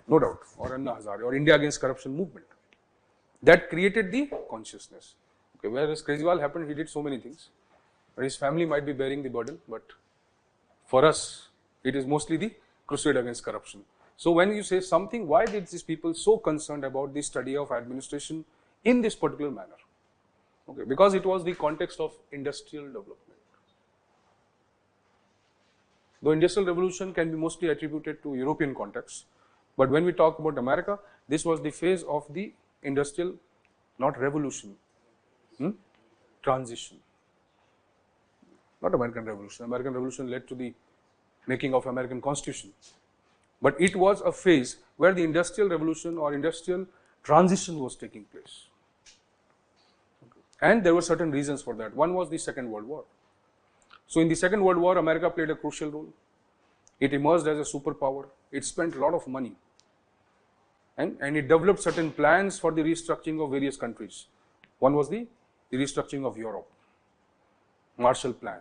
no doubt, or Anna Hazare, or India Against Corruption movement. That created the consciousness. Okay, whereas Kejriwal happened, he did so many things. His family might be bearing the burden, but for us, it is mostly the crusade against corruption. So when you say something, why did these people so concerned about the study of administration in this particular manner? Okay, because it was the context of industrial development. The Industrial Revolution can be mostly attributed to European context, but when we talk about America, this was the phase of the industrial, not revolution, transition. Not American Revolution. American Revolution led to the making of American Constitution. But it was a phase where the Industrial Revolution or industrial transition was taking place. Okay. And there were certain reasons for that. One was the Second World War. So in the Second World War, America played a crucial role. It emerged as a superpower. It spent a lot of money. And it developed certain plans for the restructuring of various countries. One was the restructuring of Europe, Marshall Plan.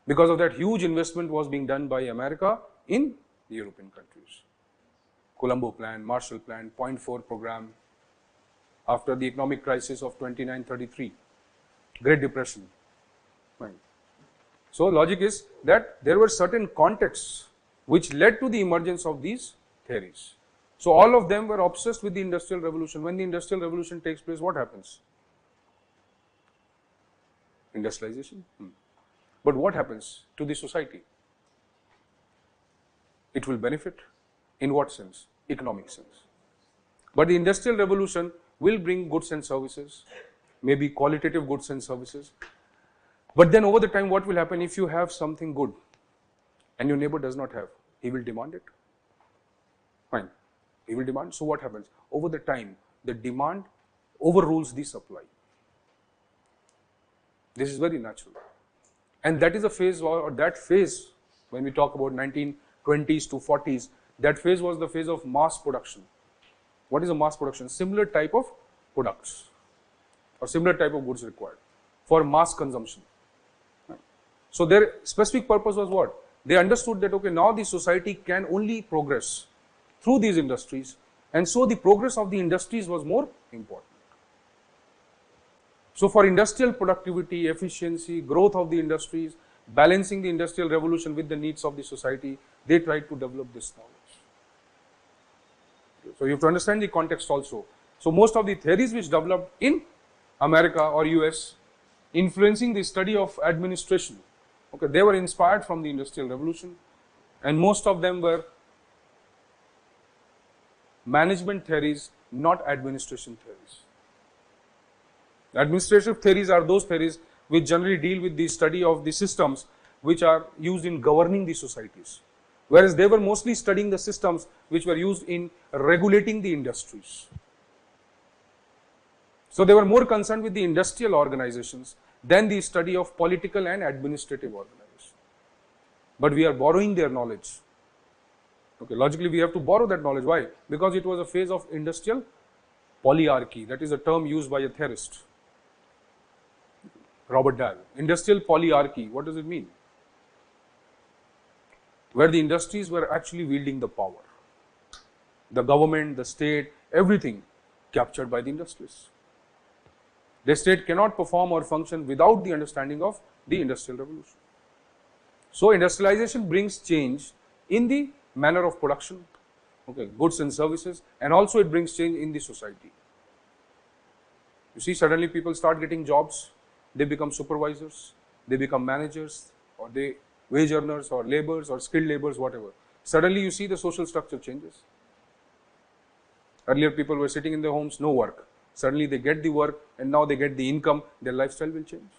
Because of that, huge investment was being done by America in the European countries. Colombo Plan, Marshall Plan, Point 4 program, after the economic crisis of 29-33, Great Depression. Right. So logic is that there were certain contexts which led to the emergence of these theories. So all of them were obsessed with the Industrial Revolution. When the Industrial Revolution takes place, what happens? Industrialization. But what happens to the society? It will benefit. In what sense? Economic sense. But the Industrial Revolution will bring goods and services, maybe qualitative goods and services. But then over the time, what will happen if you have something good and your neighbor does not have? He will demand it. Fine. He will demand. So what happens? Over the time, the demand overrules the supply. This is very natural. And that is a phase, or that phase, when we talk about 1920s to 40s, that phase was the phase of mass production. What is a mass production? Similar type of products or similar type of goods required for mass consumption. Right. So their specific purpose was what? They understood that, okay, now the society can only progress through these industries, and so the progress of the industries was more important. So for industrial productivity, efficiency, growth of the industries, balancing the Industrial Revolution with the needs of the society, they tried to develop this knowledge. So you have to understand the context also. So most of the theories which developed in America or US, influencing the study of administration, okay, they were inspired from the Industrial Revolution, and most of them were management theories, not administration theories. Administrative theories are those theories which generally deal with the study of the systems which are used in governing the societies, whereas they were mostly studying the systems which were used in regulating the industries. So they were more concerned with the industrial organizations than the study of political and administrative organizations. But we are borrowing their knowledge. Okay, logically we have to borrow that knowledge. Why? Because it was a phase of industrial polyarchy. That is a term used by a theorist, Robert Dahl. Industrial polyarchy, what does it mean? Where the industries were actually wielding the power. The government, the state, everything captured by the industrialists. The state cannot perform or function without the understanding of the industrial revolution. So industrialization brings change in the manner of production, okay, goods and services, and also it brings change in the society. You see, suddenly people start getting jobs, they become supervisors, they become managers, or they wage earners or laborers or skilled laborers, whatever. Suddenly you see the social structure changes. Earlier people were sitting in their homes, no work. Suddenly they get the work and now they get the income, their lifestyle will change.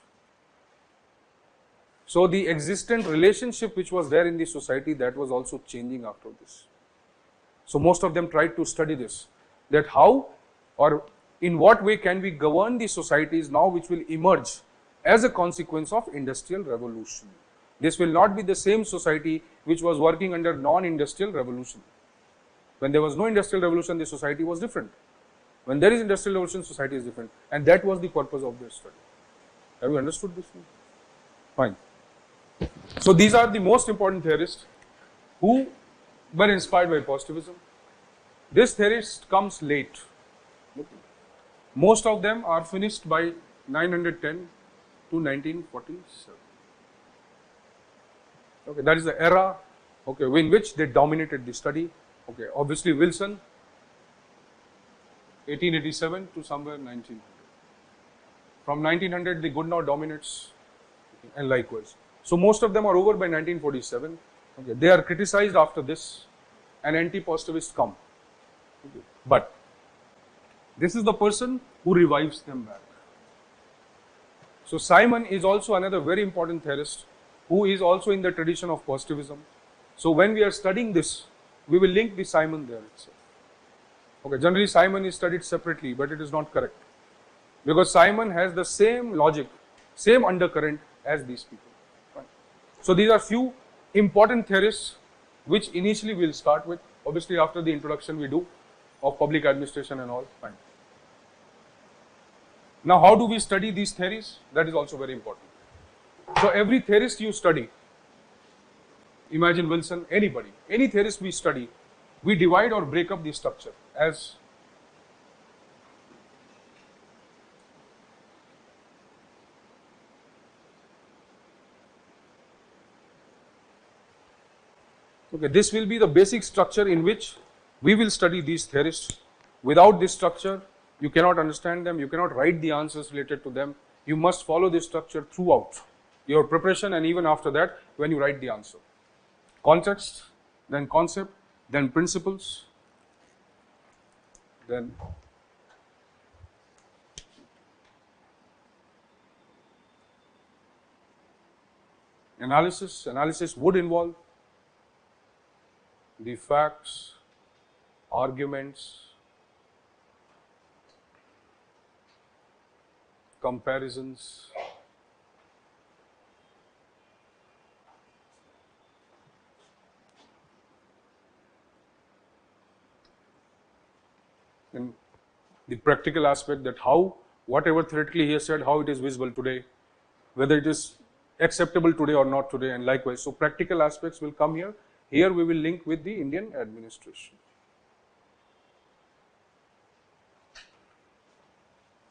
So the existent relationship which was there in the society, that was also changing after this. So most of them tried to study this, that how or in what way can we govern the societies now which will emerge as a consequence of industrial revolution. This will not be the same society which was working under non-industrial revolution. When there was no industrial revolution, the society was different. When there is industrial revolution, society is different. And that was the purpose of their study. Have you understood this? Fine. So these are the most important theorists who were inspired by positivism. This theorist comes late. Most of them are finished by 910 to 1947. Okay, that is the era, okay, in which they dominated the study. Okay, obviously Wilson, 1887 to somewhere 1900. From 1900, the good now dominates, okay, and likewise. So most of them are over by 1947. Okay, they are criticized after this, and anti-positivists come. Okay, but this is the person who revives them back. So Simon is also another very important theorist who is also in the tradition of positivism. So when we are studying this, we will link the Simon there itself. Okay, generally Simon is studied separately, but it is not correct. Because Simon has the same logic, same undercurrent as these people. Fine. So these are few important theorists which initially we will start with. Obviously after the introduction we do of public administration and all. Fine. Now how do we study these theories? That is also very important. So every theorist you study, imagine Wilson, anybody, any theorist we study, we divide or break up the structure as okay, this will be the basic structure in which we will study these theorists. Without this structure, you cannot understand them, you cannot write the answers related to them. You must follow this structure throughout your preparation and even after that when you write the answer. Context, then concept, then principles, then analysis. Analysis would involve the facts, arguments, comparisons, and the practical aspect, that how whatever theoretically he has said, how it is visible today, whether it is acceptable today or not today, and likewise. So practical aspects will come here. Here we will link with the Indian administration.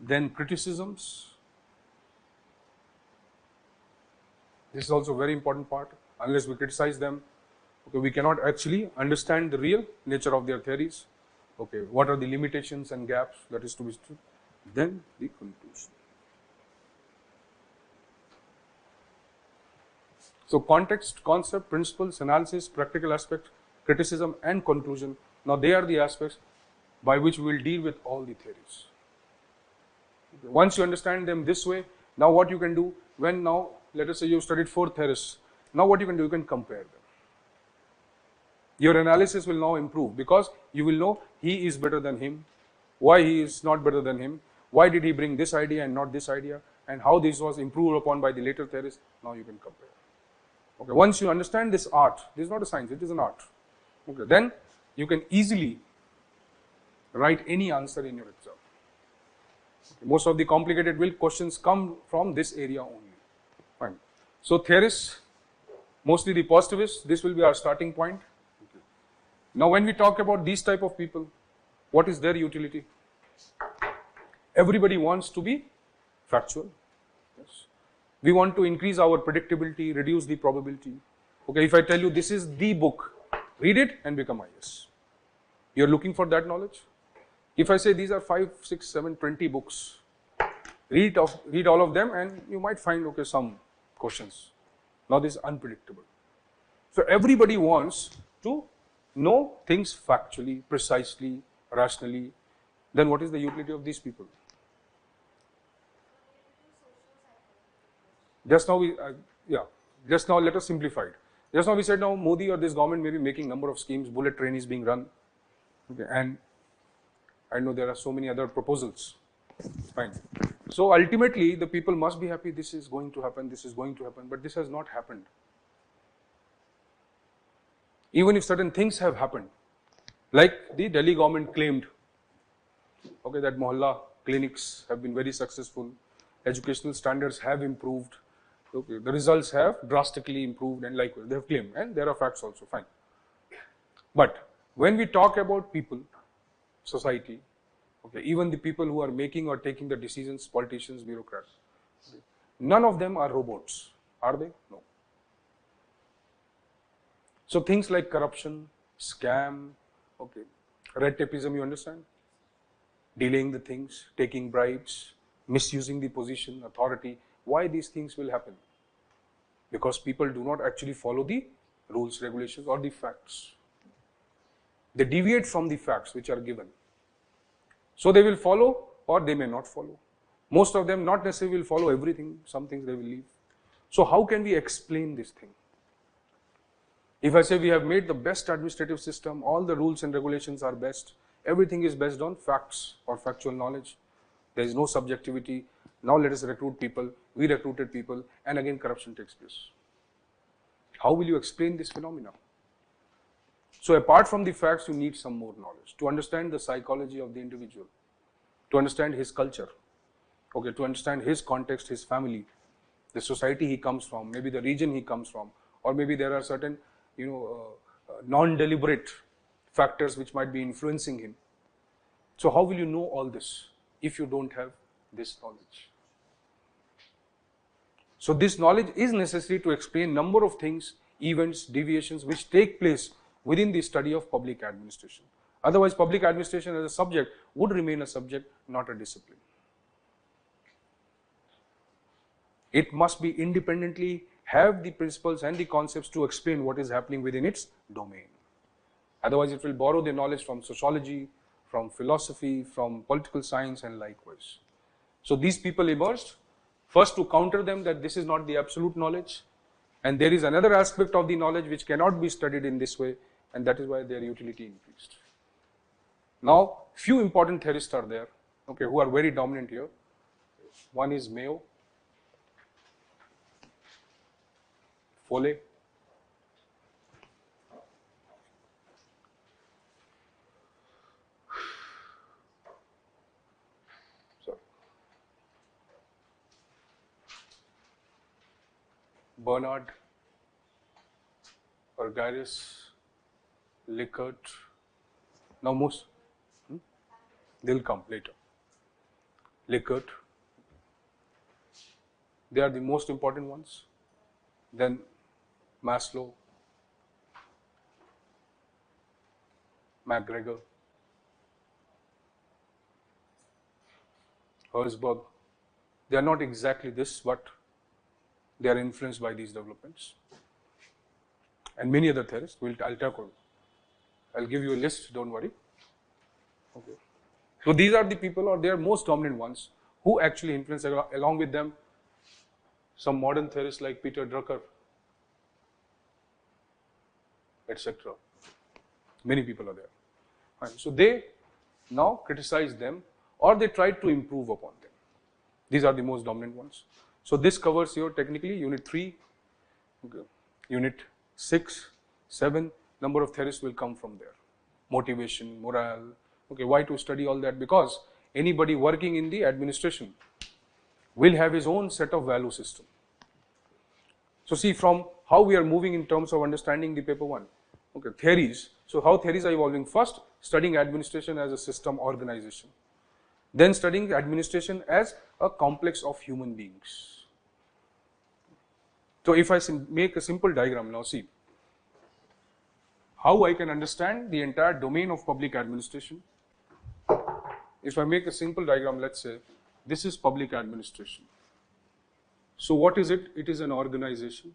Then criticisms. This is also a very important part. Unless we criticize them, okay, we cannot actually understand the real nature of their theories. Okay, what are the limitations and gaps that is to be studied? Then the conclusion. So context, concept, principles, analysis, practical aspect, criticism and conclusion. Now they are the aspects by which we will deal with all the theories. Once you understand them this way, now what you can do, when now let us say you studied 4 theorists, now what you can do, you can compare them. Your analysis will now improve because you will know he is better than him, why he is not better than him, why did he bring this idea and not this idea, and how this was improved upon by the later theorists. Now you can compare. Okay, once you understand this art, this is not a science, it is an art. Okay, then you can easily write any answer in your exam. Okay, most of the complicated will questions come from this area only. Fine. So theorists, mostly the positivists, this will be our starting point. Okay. Now when we talk about these type of people, what is their utility? Everybody wants to be factual. Yes. We want to increase our predictability, reduce the probability. Okay, if I tell you this is the book, read it and become IAS. You are looking for that knowledge. If I say these are 5, 6, 7, 20 books, read all of them and you might find okay some questions. Now this is unpredictable. So everybody wants to know things factually, precisely, rationally. Then what is the utility of these people? Just now just now let us simplify it. Just now we said now Modi or this government may be making number of schemes, bullet train is being run. Okay, and I know there are so many other proposals. Fine. So ultimately the people must be happy, this is going to happen, but this has not happened. Even if certain things have happened, like the Delhi government claimed, okay, that Mohalla clinics have been very successful, educational standards have improved, okay, the results have drastically improved and likewise they have claimed, and there are facts also, fine. But when we talk about people, society, okay, even the people who are making or taking the decisions, politicians, bureaucrats, okay, none of them are robots, are they? No. So things like corruption, scam, okay, red tapeism, you understand? Delaying the things, taking bribes, misusing the position, authority. Why these things will happen? Because people do not actually follow the rules, regulations or the facts. They deviate from the facts which are given. So they will follow or they may not follow. Most of them not necessarily will follow everything, some things they will leave. So how can we explain this thing? If I say we have made the best administrative system, all the rules and regulations are best, everything is based on facts or factual knowledge, there is no subjectivity, now let us recruit people, we recruited people and again corruption takes place. How will you explain this phenomena? So apart from the facts, you need some more knowledge to understand the psychology of the individual, to understand his culture, okay, to understand his context, his family, the society he comes from, maybe the region he comes from, or maybe there are certain non-deliberate factors which might be influencing him. So how will you know all this if you don't have this knowledge? So this knowledge is necessary to explain number of things, events, deviations which take place within the study of public administration. Otherwise, public administration as a subject would remain a subject, not a discipline. It must be independently have the principles and the concepts to explain what is happening within its domain. Otherwise, it will borrow the knowledge from sociology, from philosophy, from political science and likewise. So these people emerged, first to counter them that this is not the absolute knowledge and there is another aspect of the knowledge which cannot be studied in this way, and that is why their utility increased. Now, few important theorists are there, okay, who are very dominant here. One is Mayo, Foley, Bernard, Argyris, Likert. Now most, they'll come later. Likert, they are the most important ones. Then Maslow, McGregor, Herzberg. They are not exactly this, but they are influenced by these developments. And many other theorists, I'll talk on. I'll give you a list, don't worry. Okay. So these are the people, or they are most dominant ones, who actually influence, along with them, some modern theorists like Peter Drucker, etc. Many people are there. And so they now criticize them, or they try to improve upon them. These are the most dominant ones. So this covers your technically unit 3, okay, unit 6, 7, number of theorists will come from there. Motivation, morale, okay, why to study all that? Because anybody working in the administration will have his own set of value system. So see, from how we are moving in terms of understanding the paper 1, okay, theories. So how theories are evolving? First, studying administration as a system organization. Then studying administration as a complex of human beings. So if I make a simple diagram now, see how I can understand the entire domain of public administration. If I make a simple diagram, let's say this is public administration. So what is it? It is an organization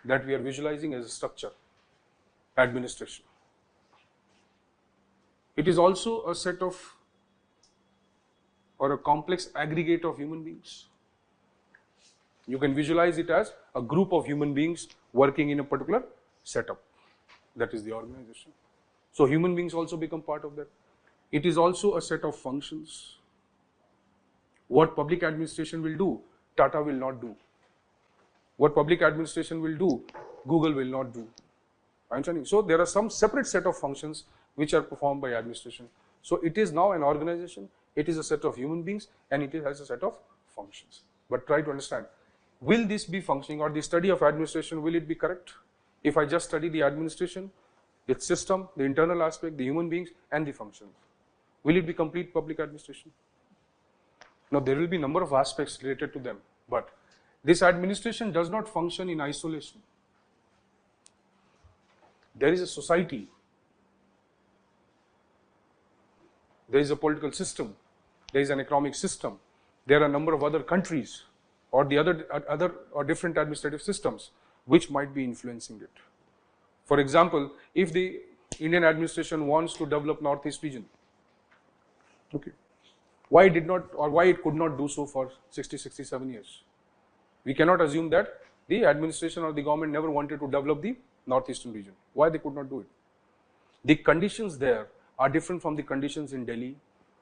that we are visualizing as a structure, administration. It is also a set of, or a complex aggregate of human beings. You can visualize it as a group of human beings working in a particular setup. That is the organization. So human beings also become part of that. It is also a set of functions. What public administration will do, Tata will not do. What public administration will do, Google will not do. Understanding? So there are some separate set of functions which are performed by administration. So it is now an organization, it is a set of human beings, and it has a set of functions. But try to understand, will this be functioning, or the study of administration, will it be correct? If I just study the administration, its system, the internal aspect, the human beings, and the functions, will it be complete public administration? Now there will be a number of aspects related to them, but this administration does not function in isolation. There is a society, there is a political system, there is an economic system, there are a number of other countries or the other or different administrative systems which might be influencing it. For example, if the Indian administration wants to develop Northeast region, okay, why it did not, or why it could not do so for 60, 67 years? We cannot assume that the administration or the government never wanted to develop the Northeastern region. Why they could not do it? The conditions there are different from the conditions in Delhi,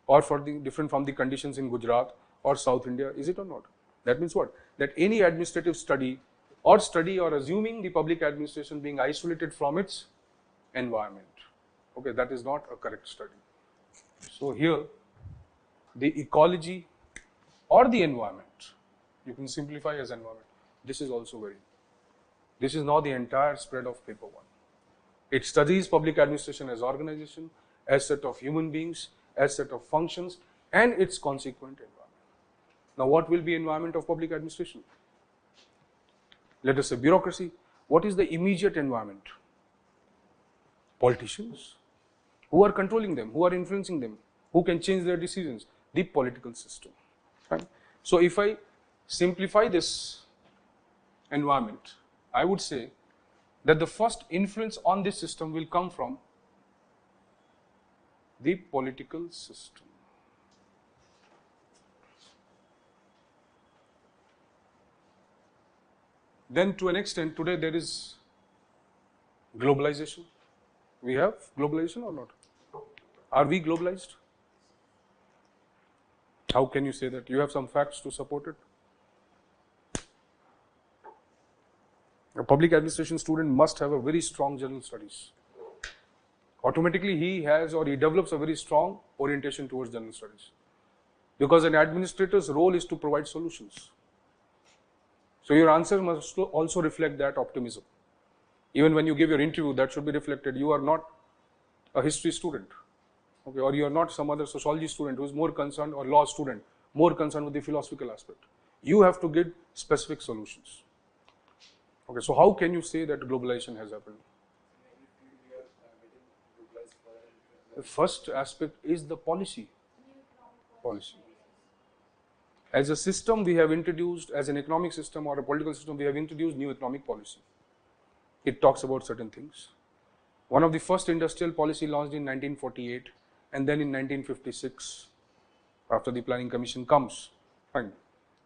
or different from the conditions in Gujarat or South India, is it or not? That means what? That any administrative study or assuming the public administration being isolated from its environment, okay, that is not a correct study. So here, the ecology or the environment, you can simplify as environment. This is also very, this is now the entire spread of paper 1. It studies public administration as organization, as set of human beings, as set of functions, and its consequent environment. Now what will be environment of public administration? Let us say bureaucracy. What is the immediate environment? Politicians. Who are controlling them? Who are influencing them? Who can change their decisions? The political system. Right? So if I simplify this environment, I would say that the first influence on this system will come from the political system. Then to an extent, today there is globalization. We have globalization or not? Are we globalized? How can you say that? You have some facts to support it? A public administration student must have a very strong general studies. Automatically he has, or he develops a very strong orientation towards general studies. Because an administrator's role is to provide solutions. So your answer must also reflect that optimism. Even when you give your interview, that should be reflected. You are not a history student, okay, or you are not some other sociology student who is more concerned, or law student, more concerned with the philosophical aspect. You have to give specific solutions. Okay, so how can you say that globalization has happened? The first aspect is the policy. As a system, we have introduced, as an economic system or a political system, we have introduced new economic policy. It talks about certain things. One of the first industrial policy launched in 1948, and then in 1956, after the Planning Commission comes. Fine.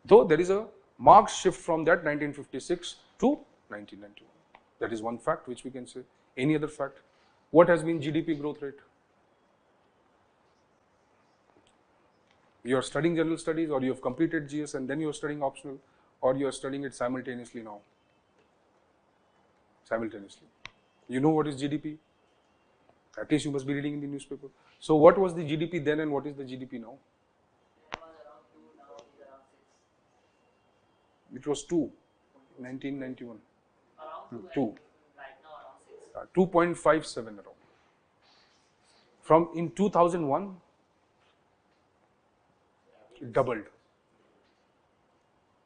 Though there is a marked shift from that 1956 to 1991. That is one fact which we can say. Any other fact? What has been GDP growth rate? You are studying general studies, or you have completed GS and then you are studying optional, or you are studying it simultaneously now. Simultaneously. You know what is GDP? At least you must be reading in the newspaper. So what was the GDP then and what is the GDP now? It was 2, 1991. Around 2. Right now around 6. 2.57 around. From in 2001, it doubled.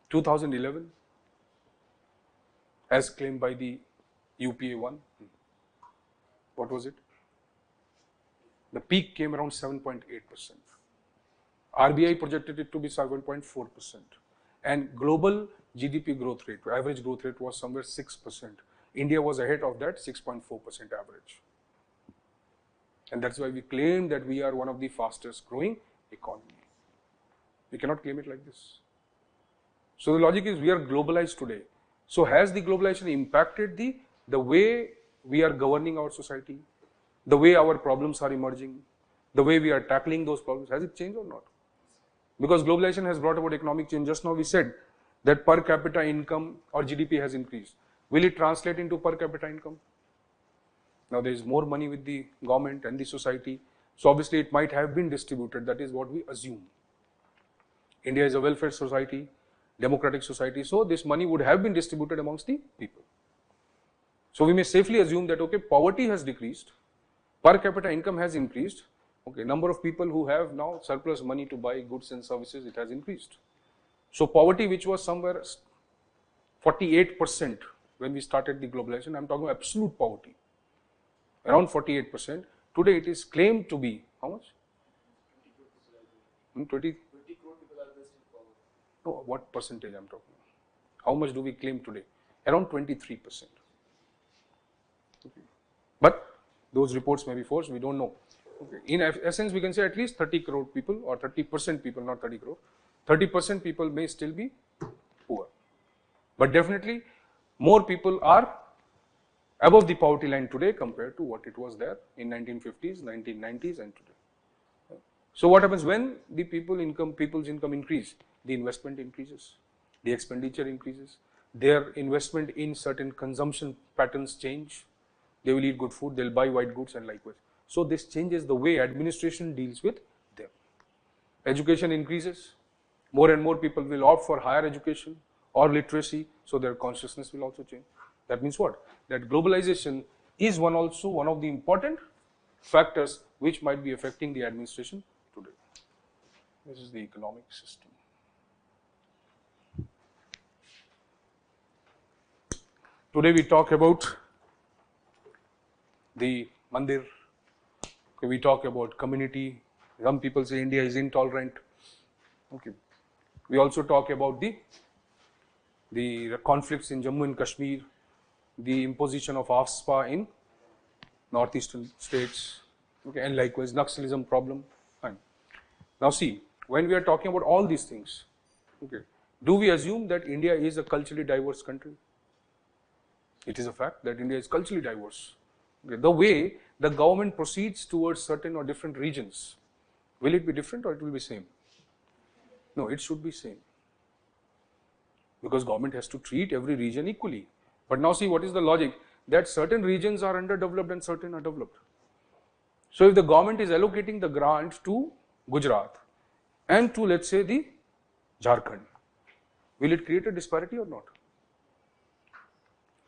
2011, as claimed by the UPA1, what was it? The peak came around 7.8%. RBI projected it to be 7.4%. And global GDP growth rate, average growth rate was somewhere 6%. India was ahead of that 6.4% average. And that's why we claim that we are one of the fastest growing economy. We cannot claim it like this. So the logic is we are globalized today. So has the globalization impacted the way we are governing our society, the way our problems are emerging, the way we are tackling those problems? Has it changed or not? Because globalization has brought about economic change. Just now we said that per capita income or GDP has increased. Will it translate into per capita income? Now there is more money with the government and the society. So obviously it might have been distributed. That is what we assume. India is a welfare society, democratic society. So this money would have been distributed amongst the people. So we may safely assume that, okay, poverty has decreased, per capita income has increased. Okay, number of people who have now surplus money to buy goods and services, it has increased. So poverty, which was somewhere 48% when we started the globalization, I'm talking absolute poverty, around 48%. Today it is claimed to be, how much? 20 crore people are based in poverty. No, what percentage I'm talking? How much do we claim today? Around 23%. Okay. But those reports may be false, we don't know. Okay. In essence, we can say at least 30 crore people or 30% people, not 30 crore, 30% people may still be poor. But definitely more people are above the poverty line today compared to what it was there in 1950s, 1990s and today. So what happens when the people's income increase? The investment increases, the expenditure increases, their investment in certain consumption patterns change. They will eat good food, they'll buy white goods and likewise. So this changes the way administration deals with them. Education increases, more and more people will opt for higher education or literacy, so their consciousness will also change. That means what? That globalization is one of the important factors which might be affecting the administration today. This is the economic system. Today we talk about the mandir. Okay, we talk about community. Some people say India is intolerant. Okay. We also talk about the conflicts in Jammu and Kashmir, the imposition of AFSPA in northeastern states, okay, and likewise Naxalism problem. Fine. Now see, when we are talking about all these things, okay, do we assume that India is a culturally diverse country? It is a fact that India is culturally diverse. Okay. The way the government proceeds towards certain or different regions, will it be different or it will be same? No, it should be same. Because government has to treat every region equally. But now see, what is the logic? That certain regions are underdeveloped and certain are developed. So if the government is allocating the grant to Gujarat and to, let's say, the Jharkhand, will it create a disparity or not?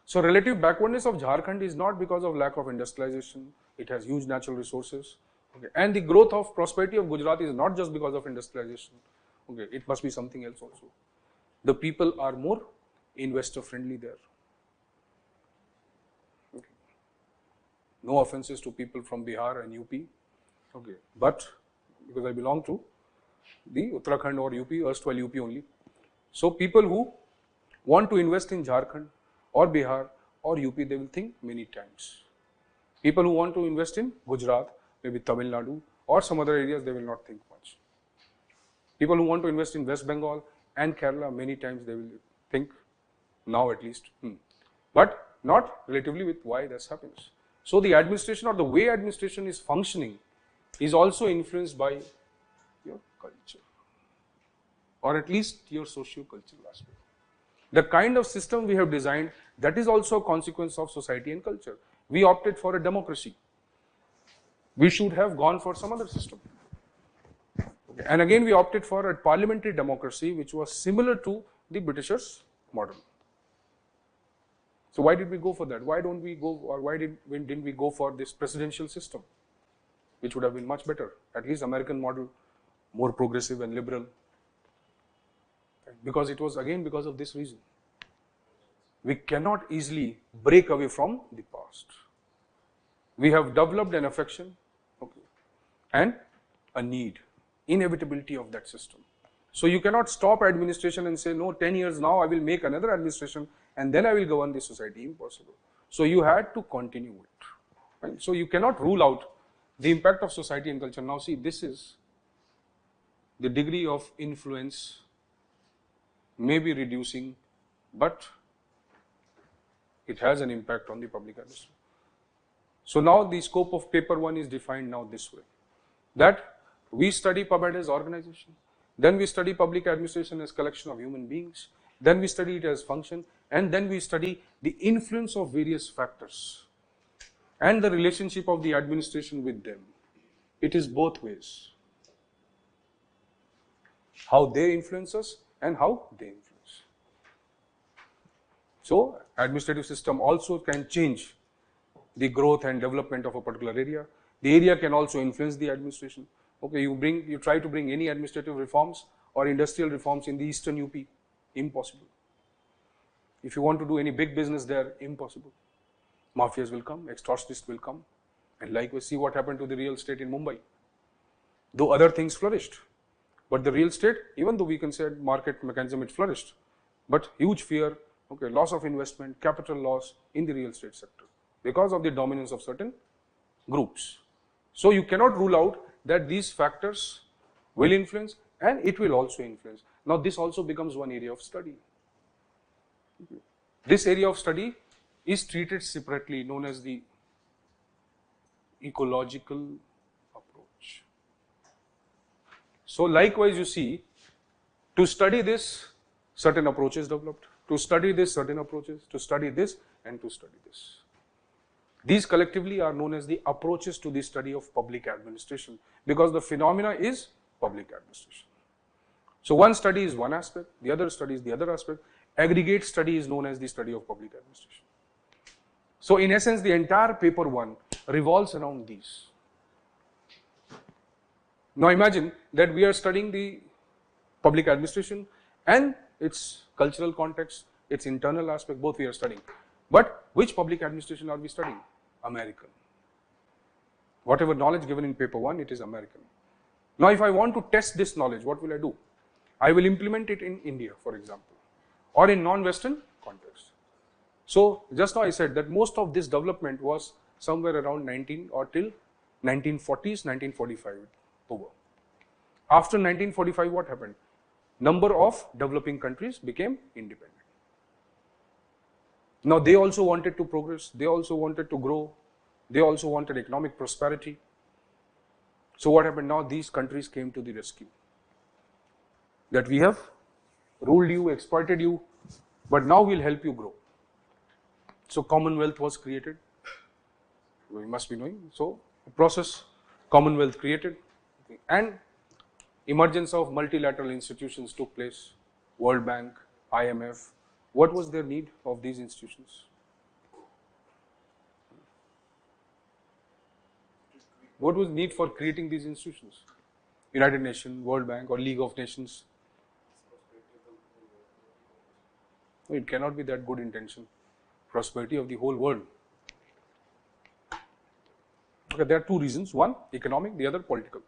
So relative backwardness of Jharkhand is not because of lack of industrialization. It has huge natural resources. Okay. And the growth of prosperity of Gujarat is not just because of industrialization. Okay. It must be something else also. The people are more investor friendly there. Okay. No offenses to people from Bihar and UP. Okay. But because I belong to the Uttarakhand or UP, erstwhile UP only. So people who want to invest in Jharkhand or Bihar or UP, they will think many times. People who want to invest in Gujarat, maybe Tamil Nadu or some other areas, they will not think much. People who want to invest in West Bengal and Kerala, many times they will think, now at least, but not relatively with why this happens. So the administration or the way administration is functioning is also influenced by your culture, or at least your socio-cultural aspect. The kind of system we have designed, that is also a consequence of society and culture. We opted for a democracy. We should have gone for some other system. Okay. And again, we opted for a parliamentary democracy, which was similar to the Britishers' model. So why did we go for that? Why don't we go, or why didn't we go for this presidential system, which would have been much better? At least American model, more progressive and liberal. Because it was again because of this reason. We cannot easily break away from the past. We have developed an affection, okay, and a need, inevitability of that system. So you cannot stop administration and say, no, 10 years now I will make another administration and then I will govern the society. Impossible. So you had to continue it. Right? So you cannot rule out the impact of society and culture. Now see, this is the degree of influence may be reducing, but it has an impact on the public administration. So now the scope of paper 1 is defined now this way, that we study PubAd as organization, then we study public administration as collection of human beings, then we study it as function, and then we study the influence of various factors and the relationship of the administration with them. It is both ways. How they influence us and how they influence. So administrative system also can change the growth and development of a particular area. The area can also influence the administration. Okay, you try to bring any administrative reforms or industrial reforms in the eastern UP, impossible. If you want to do any big business there, impossible. Mafias will come, extortionists will come, and likewise see what happened to the real estate in Mumbai. Though other things flourished, but the real estate, even though we can say market mechanism, it flourished, but huge fear, okay, loss of investment, capital loss in the real estate sector because of the dominance of certain groups. So you cannot rule out that these factors will influence and it will also influence. Now this also becomes one area of study. This area of study is treated separately, known as the ecological approach. So likewise you see, to study this, certain approaches developed, to study this, certain approaches, to study this and to study this. These collectively are known as the approaches to the study of public administration, because the phenomena is public administration. So one study is one aspect, the other study is the other aspect. Aggregate study is known as the study of public administration. So in essence, the entire paper 1 revolves around these. Now imagine that we are studying the public administration and its cultural context, its internal aspect, both we are studying. But which public administration are we studying? American. Whatever knowledge given in paper 1, it is American. Now if I want to test this knowledge, what will I do? I will implement it in India, for example, or in non-Western context. So just now I said that most of this development was somewhere around 19 or till 1940s, 1945 over. After 1945, what happened? Number of developing countries became independent. Now they also wanted to progress, they also wanted to grow, they also wanted economic prosperity. So what happened? Now these countries came to the rescue. That we have ruled you, exploited you, but now we'll help you grow. So Commonwealth was created, we must be knowing. So process, Commonwealth created, and emergence of multilateral institutions took place, World Bank, IMF. What was their need of these institutions? What was the need for creating these institutions? United Nations, World Bank or League of Nations? It cannot be that good intention. Prosperity of the whole world. Okay, there are two reasons. One, economic, the other political.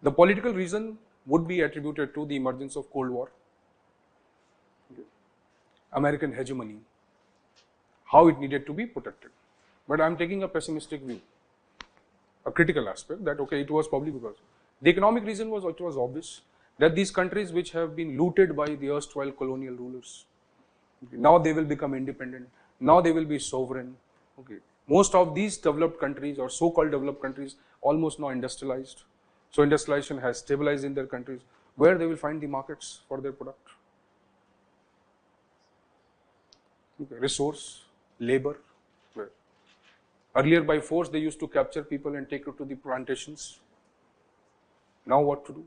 The political reason would be attributed to the emergence of Cold War, American hegemony, how it needed to be protected. But I am taking a pessimistic view, a critical aspect that okay, it was probably because the economic reason was it was obvious that these countries which have been looted by the erstwhile colonial rulers, now they will become independent, now they will be sovereign. Okay, most of these developed countries or so-called developed countries almost now industrialized. So industrialization has stabilized in their countries, where they will find the markets for their product. Okay, resource, labor. Where? Earlier by force they used to capture people and take it to the plantations. Now what to do?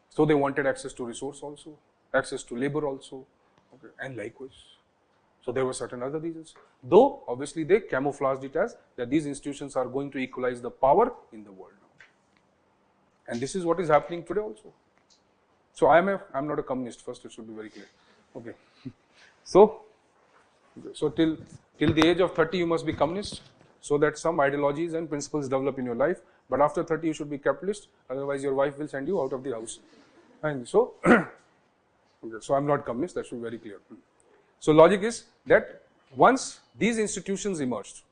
So they wanted access to resource also, access to labor also, okay, and likewise. So there were certain other reasons. Though obviously they camouflaged it as that these institutions are going to equalize the power in the world now. And this is what is happening today also. So I'm not a communist, first it should be very clear. Okay. So till the age of 30 you must be communist, so that some ideologies and principles develop in your life. But after 30 you should be capitalist, otherwise your wife will send you out of the house. And so, okay, so I'm not communist, that should be very clear. So logic is that once these institutions emerged,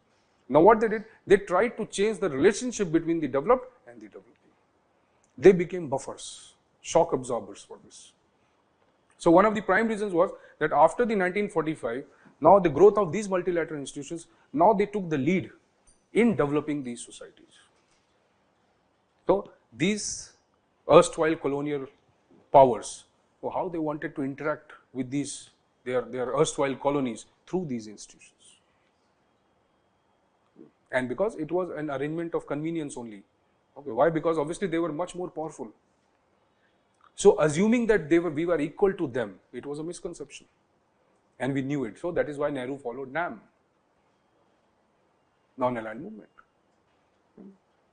now what they did, they tried to change the relationship between the developed and the developing. They became buffers, shock absorbers for this. So one of the prime reasons was that after the 1945, now the growth of these multilateral institutions, now they took the lead in developing these societies. So these erstwhile colonial powers, so how they wanted to interact with these their erstwhile colonies through these institutions. And because it was an arrangement of convenience only. Okay, why? Because obviously they were much more powerful. So assuming that we were equal to them, it was a misconception. And we knew it. So that is why Nehru followed NAM, non-aligned movement.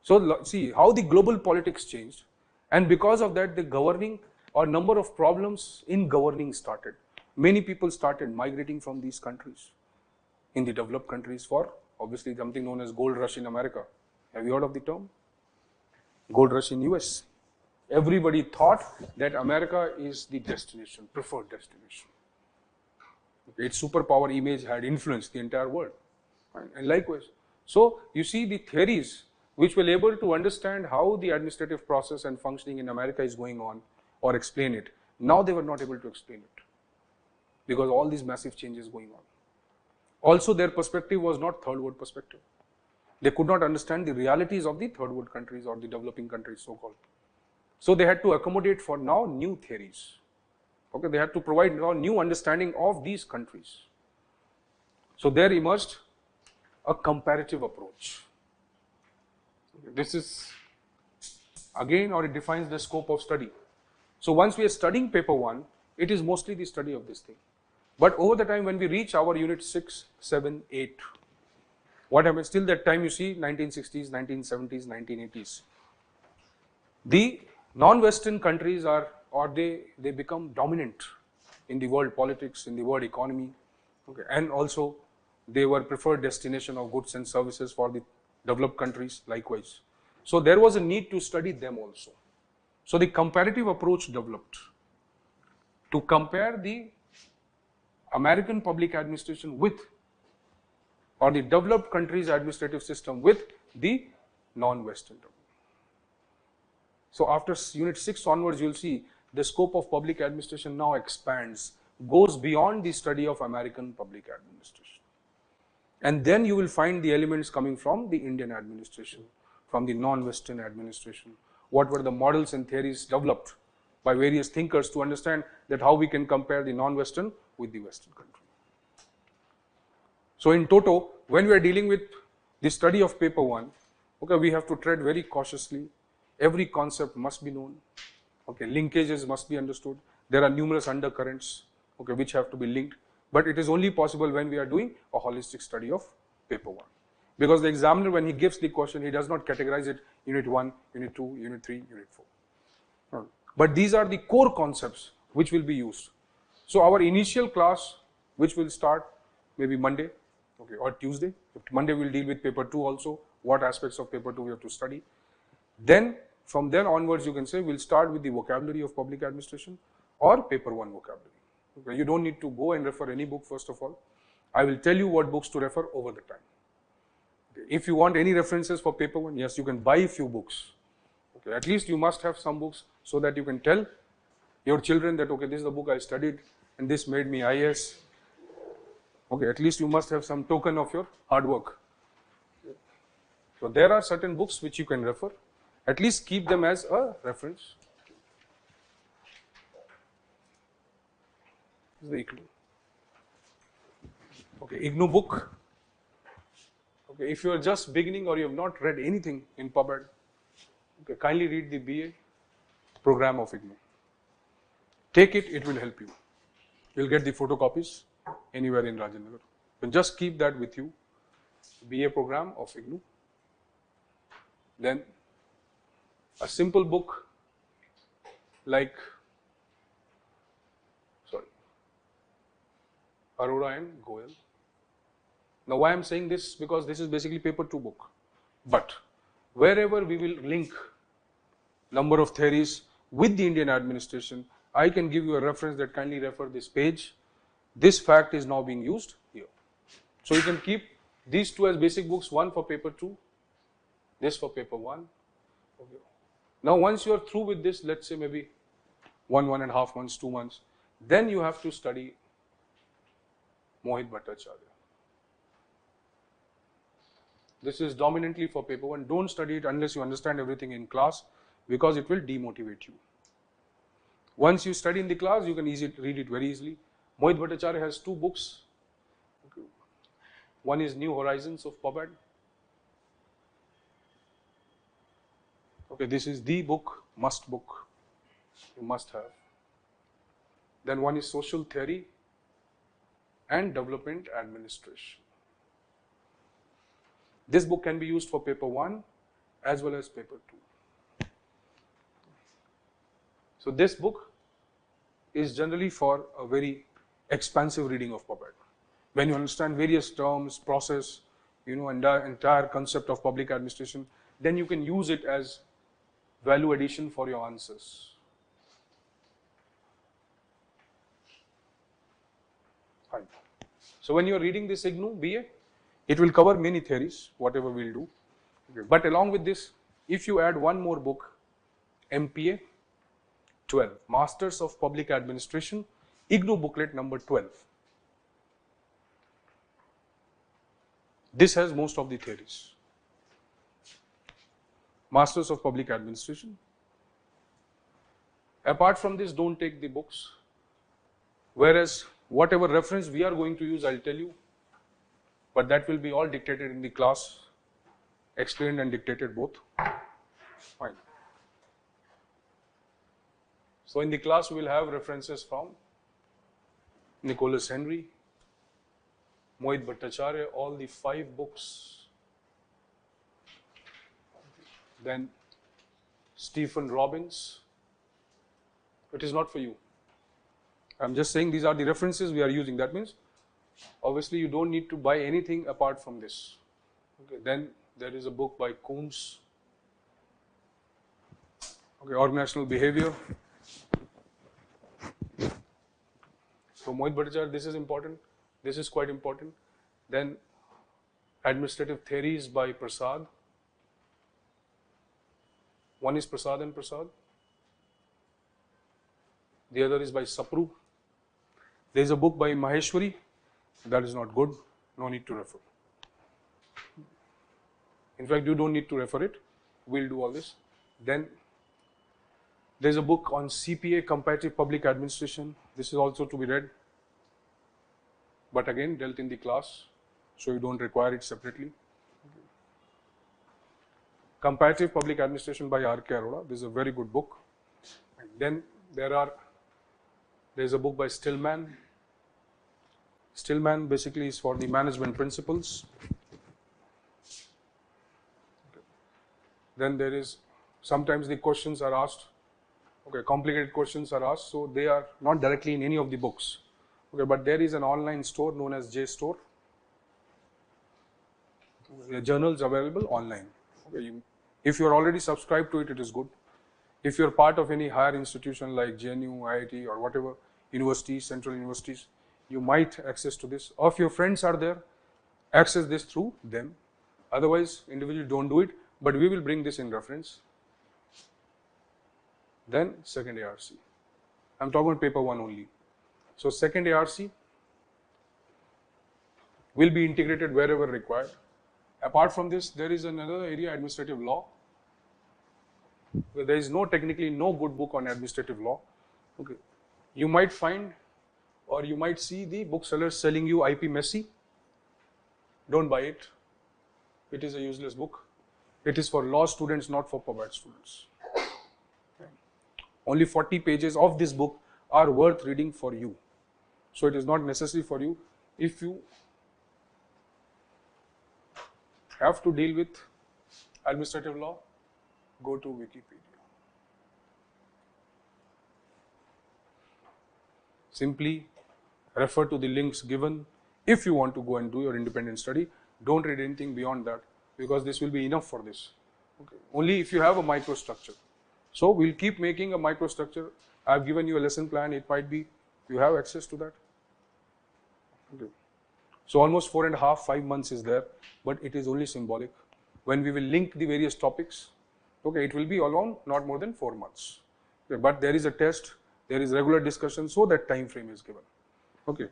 So see how the global politics changed, and because of that the governing or number of problems in governing started. Many people started migrating from these countries in the developed countries for obviously something known as gold rush in America. Have you heard of the term? Gold rush in US. Everybody thought that America is the destination, preferred destination. Okay, its superpower image had influenced the entire world, right? And likewise. So you see the theories which were able to understand how the administrative process and functioning in America is going on or explain it. Now they were not able to explain it because all these massive changes going on. Also their perspective was not third world perspective. They could not understand the realities of the third world countries or the developing countries so called. So they had to accommodate for now new theories. Okay, they had to provide now new understanding of these countries. So there emerged a comparative approach. This is again, or it defines the scope of study. So once we are studying paper 1, it is mostly the study of this thing. But over the time when we reach our unit 6, 7, 8, what happens till that time you see 1960s, 1970s, 1980s. The non-Western countries are, or they become dominant in the world politics, in the world economy, okay, and also they were preferred destination of goods and services for the developed countries likewise. So there was a need to study them also. So the comparative approach developed to compare the American public administration with, or the developed countries administrative system with the non-Western. So after unit 6 onwards, you will see the scope of public administration now expands, goes beyond the study of American public administration. And then you will find the elements coming from the Indian administration, from the non-Western administration. What were the models and theories developed by various thinkers to understand that how we can compare the non-Western with the Western country. So in toto, when we are dealing with the study of paper 1, okay, we have to tread very cautiously. Every concept must be known. Okay, linkages must be understood. There are numerous undercurrents, okay, which have to be linked. But it is only possible when we are doing a holistic study of paper 1. Because the examiner, when he gives the question, he does not categorize it unit 1, unit 2, unit 3, unit 4. But these are the core concepts which will be used. So our initial class, which will start maybe Monday, okay, or Tuesday. Monday we will deal with paper 2 also, what aspects of paper 2 we have to study. Then From then onwards, you can say we'll start with the vocabulary of public administration or paper 1 vocabulary. Okay, you don't need to go and refer any book first of all. I will tell you what books to refer over the time. Okay, if you want any references for paper 1, yes, you can buy a few books. Okay, at least you must have some books so that you can tell your children that, okay, this is the book I studied and this made me IAS. Okay, at least you must have some token of your hard work. So there are certain books which you can refer. At least keep them as a reference. This is the IGNOU. Okay, IGNOU book. Okay, if you are just beginning or you have not read anything in PubEd, okay, kindly read the BA program of IGNOU. Take it, it will help you. You will get the photocopies anywhere in Rajendra. So just keep that with you. BA program of IGNOU. Then a simple book like, Arora and Goel. Now why I am saying this? Because this is basically paper 2 book. But wherever we will link number of theories with the Indian administration, I can give you a reference that kindly refer this page. This fact is now being used here. So you can keep these two as basic books, one for paper 2, this for paper 1. Okay. Now once you are through with this, let's say maybe 1.5 months, 2 months, then you have to study Mohit Bhattacharya. This is dominantly for paper 1. Don't study it unless you understand everything in class, because it will demotivate you. Once you study in the class, you can read it very easily. Mohit Bhattacharya has 2 books. Okay. One is New Horizons of PubEd. Okay, this is the book, must book, you must have. Then one is Social Theory and Development Administration. This book can be used for paper 1 as well as paper 2. So this book is generally for a very expansive reading of PubEd. When you understand various terms, process, entire concept of public administration, then you can use it as value addition for your answers. Fine. So when you are reading this IGNOU BA, it will cover many theories, whatever we will do. Okay. But along with this, if you add one more book, MPA 12, Masters of Public Administration, IGNOU booklet number 12. This has most of the theories. Masters of Public Administration. Apart from this, don't take the books. Whereas whatever reference we are going to use, I'll tell you. But that will be all dictated in the class, explained and dictated both. Fine. So in the class, we will have references from Nicholas Henry, Mohit Bhattacharya, all the 5 books. Then Stephen Robbins. It is not for you. I'm just saying these are the references we are using. That means obviously you don't need to buy anything apart from this. Okay. Then there is a book by Kuhns. Okay, Organizational Behavior. So Mohit Bhattacharya, this is important. This is quite important. Then Administrative Theories by Prasad. One is Prasad and Prasad. The other is by Sapru. There is a book by Maheshwari. That is not good. No need to refer. In fact, you don't need to refer it. We'll do all this. Then there is a book on CPA, Comparative Public Administration. This is also to be read. But again, dealt in the class, so you don't require it separately. Comparative Public Administration by R.K. Arora. This is a very good book. And then there is a book by Stillman. Stillman basically is for the management principles. Then there is, sometimes the questions are asked, okay, complicated questions are asked, so they are not directly in any of the books. Okay, but there is an online store known as JStore. The journals available online. Okay, if you are already subscribed to it, it is good. If you're part of any higher institution like JNU, IIT or whatever, universities, central universities, you might access to this. Or if your friends are there, access this through them. Otherwise, individually don't do it, but we will bring this in reference. Then second ARC. I'm talking about paper 1 only. So second ARC will be integrated wherever required. Apart from this, there is another area, administrative law, where there is technically no good book on administrative law. Okay, you might find or you might see the booksellers selling you IP Messi. Don't buy it. It is a useless book. It is for law students, not for PubAd students. Okay. Only 40 pages of this book are worth reading for you. So it is not necessary for you. If you have to deal with administrative law, go to Wikipedia. Simply refer to the links given. If you want to go and do your independent study, don't read anything beyond that, because this will be enough for this. Okay. Only if you have a microstructure. So we'll keep making a microstructure. I've given you a lesson plan. It might be you have access to that. Okay. So almost 4.5, 5 months is there, but it is only symbolic. When we will link the various topics, okay, it will be alone not more than 4 months. Okay, but there is a test, there is regular discussion, so that time frame is given. Okay.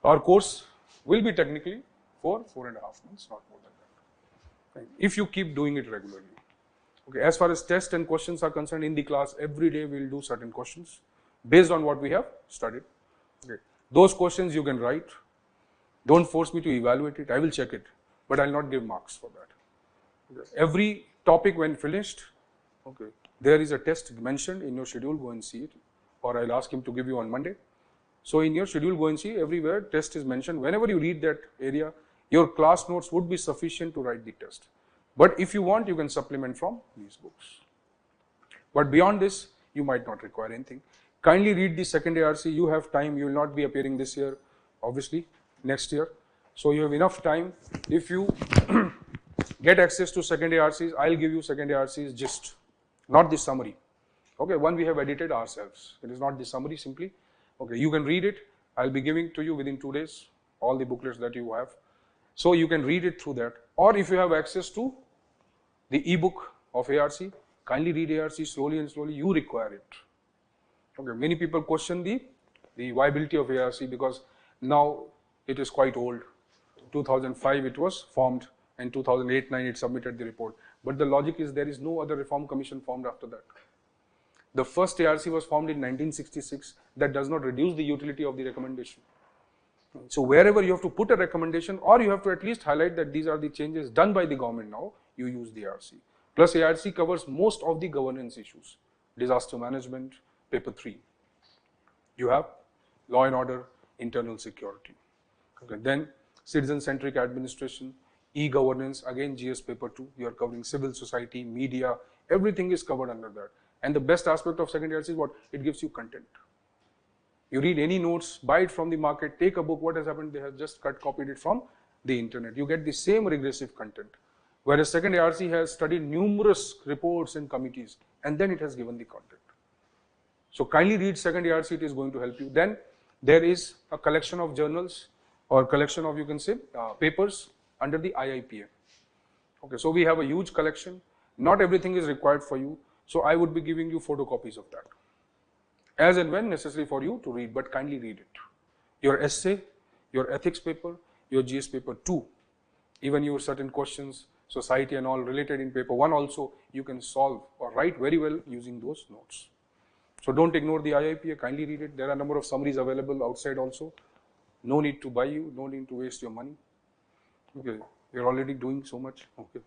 Our course will be technically for 4.5 months, not more than that. Okay. If you keep doing it regularly. Okay. As far as tests and questions are concerned, in the class, every day we will do certain questions based on what we have studied. Okay. Those questions you can write. Don't force me to evaluate it. I will check it, but I will not give marks for that. Okay. Every topic when finished, okay, there is a test mentioned in your schedule. Go and see it, or I'll ask him to give you on Monday. So in your schedule, go and see everywhere test is mentioned. Whenever you read that area, your class notes would be sufficient to write the test. But if you want, you can supplement from these books. But beyond this, you might not require anything. Kindly read the second ARC. You have time. You will not be appearing this year, obviously, next year. So you have enough time. If you get access to second ARCs, I'll give you second ARCs gist, not the summary. Okay, one we have edited ourselves. It is not the summary simply. Okay, you can read it. I'll be giving to you within 2 days all the booklets that you have. So you can read it through that. Or if you have access to the ebook of ARC, kindly read ARC slowly and slowly. You require it. Okay, many people question the viability of ARC because now it is quite old. 2005 it was formed, and 2008-9 it submitted the report. But the logic is there is no other reform commission formed after that. The first ARC was formed in 1966. That does not reduce the utility of the recommendation. So wherever you have to put a recommendation, or you have to at least highlight that these are the changes done by the government now, you use the ARC. Plus ARC covers most of the governance issues. Disaster management, paper 3. You have law and order, internal security. Okay. Then citizen-centric administration, e-governance, again GS paper 2. You are covering civil society, media, everything is covered under that. And the best aspect of second ARC is what? It gives you content. You read any notes, buy it from the market, take a book, what has happened? They have just copied it from the internet. You get the same regressive content. Whereas second ARC has studied numerous reports and committees, and then it has given the content. So kindly read second ARC, it is going to help you. Then there is a collection of journals or collection of, you can say, papers under the IIPA. Okay, so we have a huge collection. Not everything is required for you. So I would be giving you photocopies of that, as and when necessary for you to read, but kindly read it. Your essay, your ethics paper, your GS paper 2, even your certain questions, society and all related in paper 1 also, you can solve or write very well using those notes. So don't ignore the IIPA, kindly read it. There are a number of summaries available outside also. No need to buy you, no need to waste your money. Okay, you're already doing so much. Okay.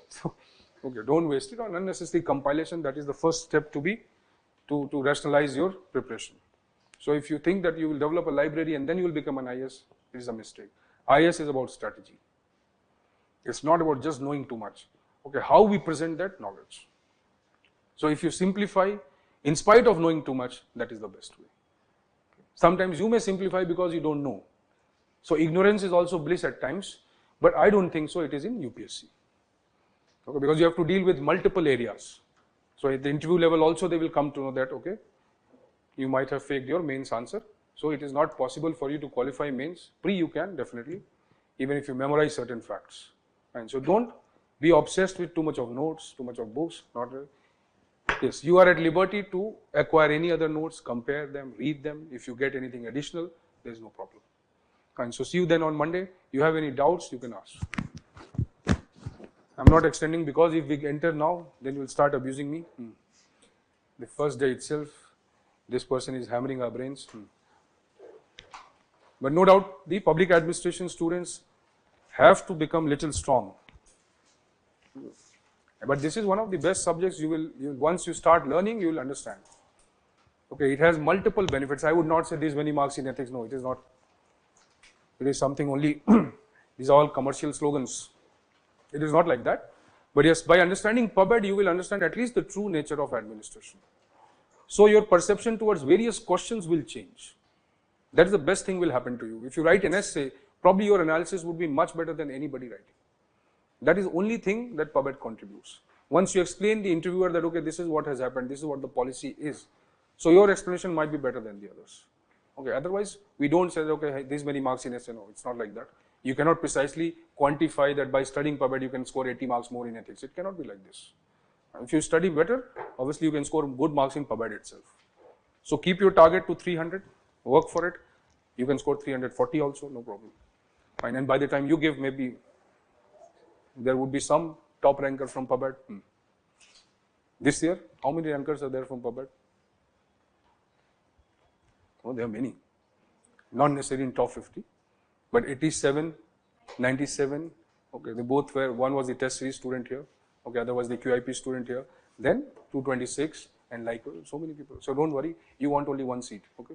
So, okay, don't waste it on unnecessary compilation. That is the first step to rationalize your preparation. So if you think that you will develop a library and then you will become an IS, it is a mistake. IS is about strategy. It's not about just knowing too much. Okay, how we present that knowledge. So if you simplify, in spite of knowing too much, that is the best way. Sometimes you may simplify because you don't know. So ignorance is also bliss at times, but I don't think so it is in UPSC. Okay, because you have to deal with multiple areas. So at the interview level also they will come to know that, okay, you might have faked your mains answer. So it is not possible for you to qualify mains. Pre you can definitely, even if you memorize certain facts. And so don't be obsessed with too much of notes, too much of books. Not really. Yes, you are at liberty to acquire any other notes, compare them, read them. If you get anything additional, there is no problem. And so see you then on Monday. You have any doubts, you can ask. I'm not extending because if we enter now, then you will start abusing me. The first day itself, this person is hammering our brains. But no doubt, the public administration students have to become little strong. But this is one of the best subjects you will once you start learning, you will understand. Okay, it has multiple benefits. I would not say these many marks in ethics. No, it is not. It is something only, these are all commercial slogans. It is not like that. But yes, by understanding PubEd, you will understand at least the true nature of administration. So your perception towards various questions will change. That is the best thing will happen to you. If you write an essay, probably your analysis would be much better than anybody writing. That is the only thing that PubEd contributes. Once you explain the interviewer that, okay, this is what has happened, this is what the policy is. So your explanation might be better than the others. Okay, otherwise, we don't say, okay, these many marks in essay. No, it's not like that. You cannot precisely quantify that by studying PubEd, you can score 80 marks more in ethics. It cannot be like this. If you study better, obviously you can score good marks in PubEd itself. So keep your target to 300, work for it. You can score 340 also, no problem. Fine. And by the time you give, maybe there would be some top ranker from PubEd. This year, how many rankers are there from PubEd? Oh, there are many. Not necessarily in top 50, but 87, 97. Okay, they both were, one was the test series student here. Okay, other was the QIP student here. Then 226 and like so many people. So don't worry, you want only one seat. Okay.